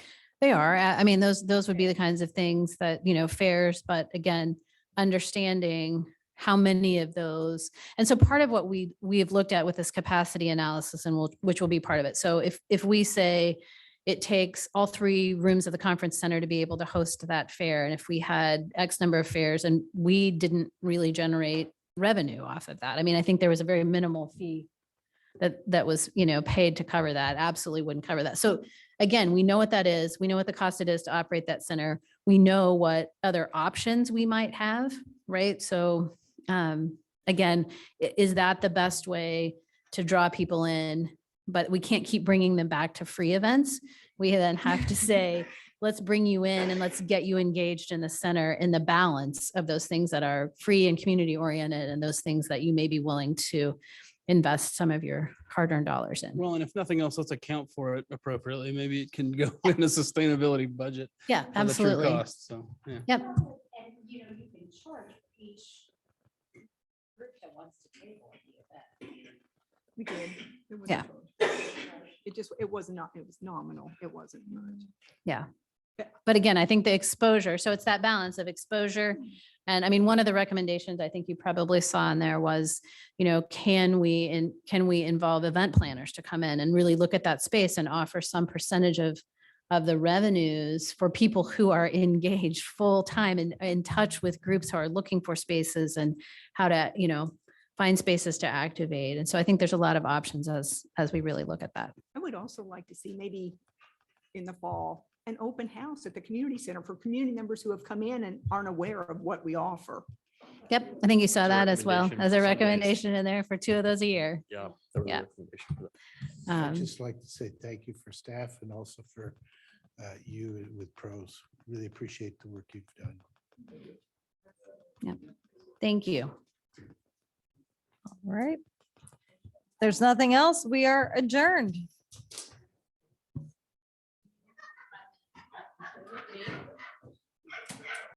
Speaker 2: They are. I mean, those would be the kinds of things that, fairs, but again, understanding how many of those. And so part of what we have looked at with this capacity analysis, and which will be part of it. So if we say it takes all 3 rooms of the conference center to be able to host that fair, and if we had X number of fairs and we didn't really generate revenue off of that, I mean, I think there was a very minimal fee that was, paid to cover that, absolutely wouldn't cover that. So again, we know what that is. We know what the cost it is to operate that center. We know what other options we might have, right? So again, is that the best way to draw people in, but we can't keep bringing them back to free events. We then have to say, let's bring you in and let's get you engaged in the center in the balance of those things that are free and community oriented and those things that you may be willing to invest some of your hard-earned dollars in.
Speaker 8: Well, and if nothing else, let's account for it appropriately. Maybe it can go in a sustainability budget.
Speaker 2: Yeah,
Speaker 8: for the true
Speaker 2: absolutely.
Speaker 8: cost, So, yeah.
Speaker 2: Yep.
Speaker 10: And, you know, you can charge each group that wants to table at the event.
Speaker 5: We did. It was-
Speaker 1: Yeah.
Speaker 5: It was not, it was nominal. It wasn't much.
Speaker 2: But again, I think the exposure, so it's that balance of exposure. And I mean, one of the recommendations I think you probably saw in there was, you know, can we involve event planners to come in and really look at that space and offer some percentage of the revenues for people who are engaged full time and in touch with groups who are looking for spaces and how to, you know, find spaces to activate. And so I think there's a lot of options as we really look at that.
Speaker 5: I would also like to see maybe in the fall, an open house at the community center for community members who have come in and aren't aware of what we offer.
Speaker 2: Yep, I think you saw
Speaker 4: As a
Speaker 2: that as well,
Speaker 4: recommendation
Speaker 2: as a
Speaker 4: for Sundays.
Speaker 2: recommendation in there for 2 of those a year.
Speaker 4: Yeah. that was a
Speaker 2: Yeah.
Speaker 4: recommendation for that.
Speaker 7: I'd
Speaker 2: Um,
Speaker 7: just like to say thank you for staff and also for you with pros. Really appreciate the work you've done.
Speaker 2: Thank you.
Speaker 1: All right. There's nothing else. We are adjourned.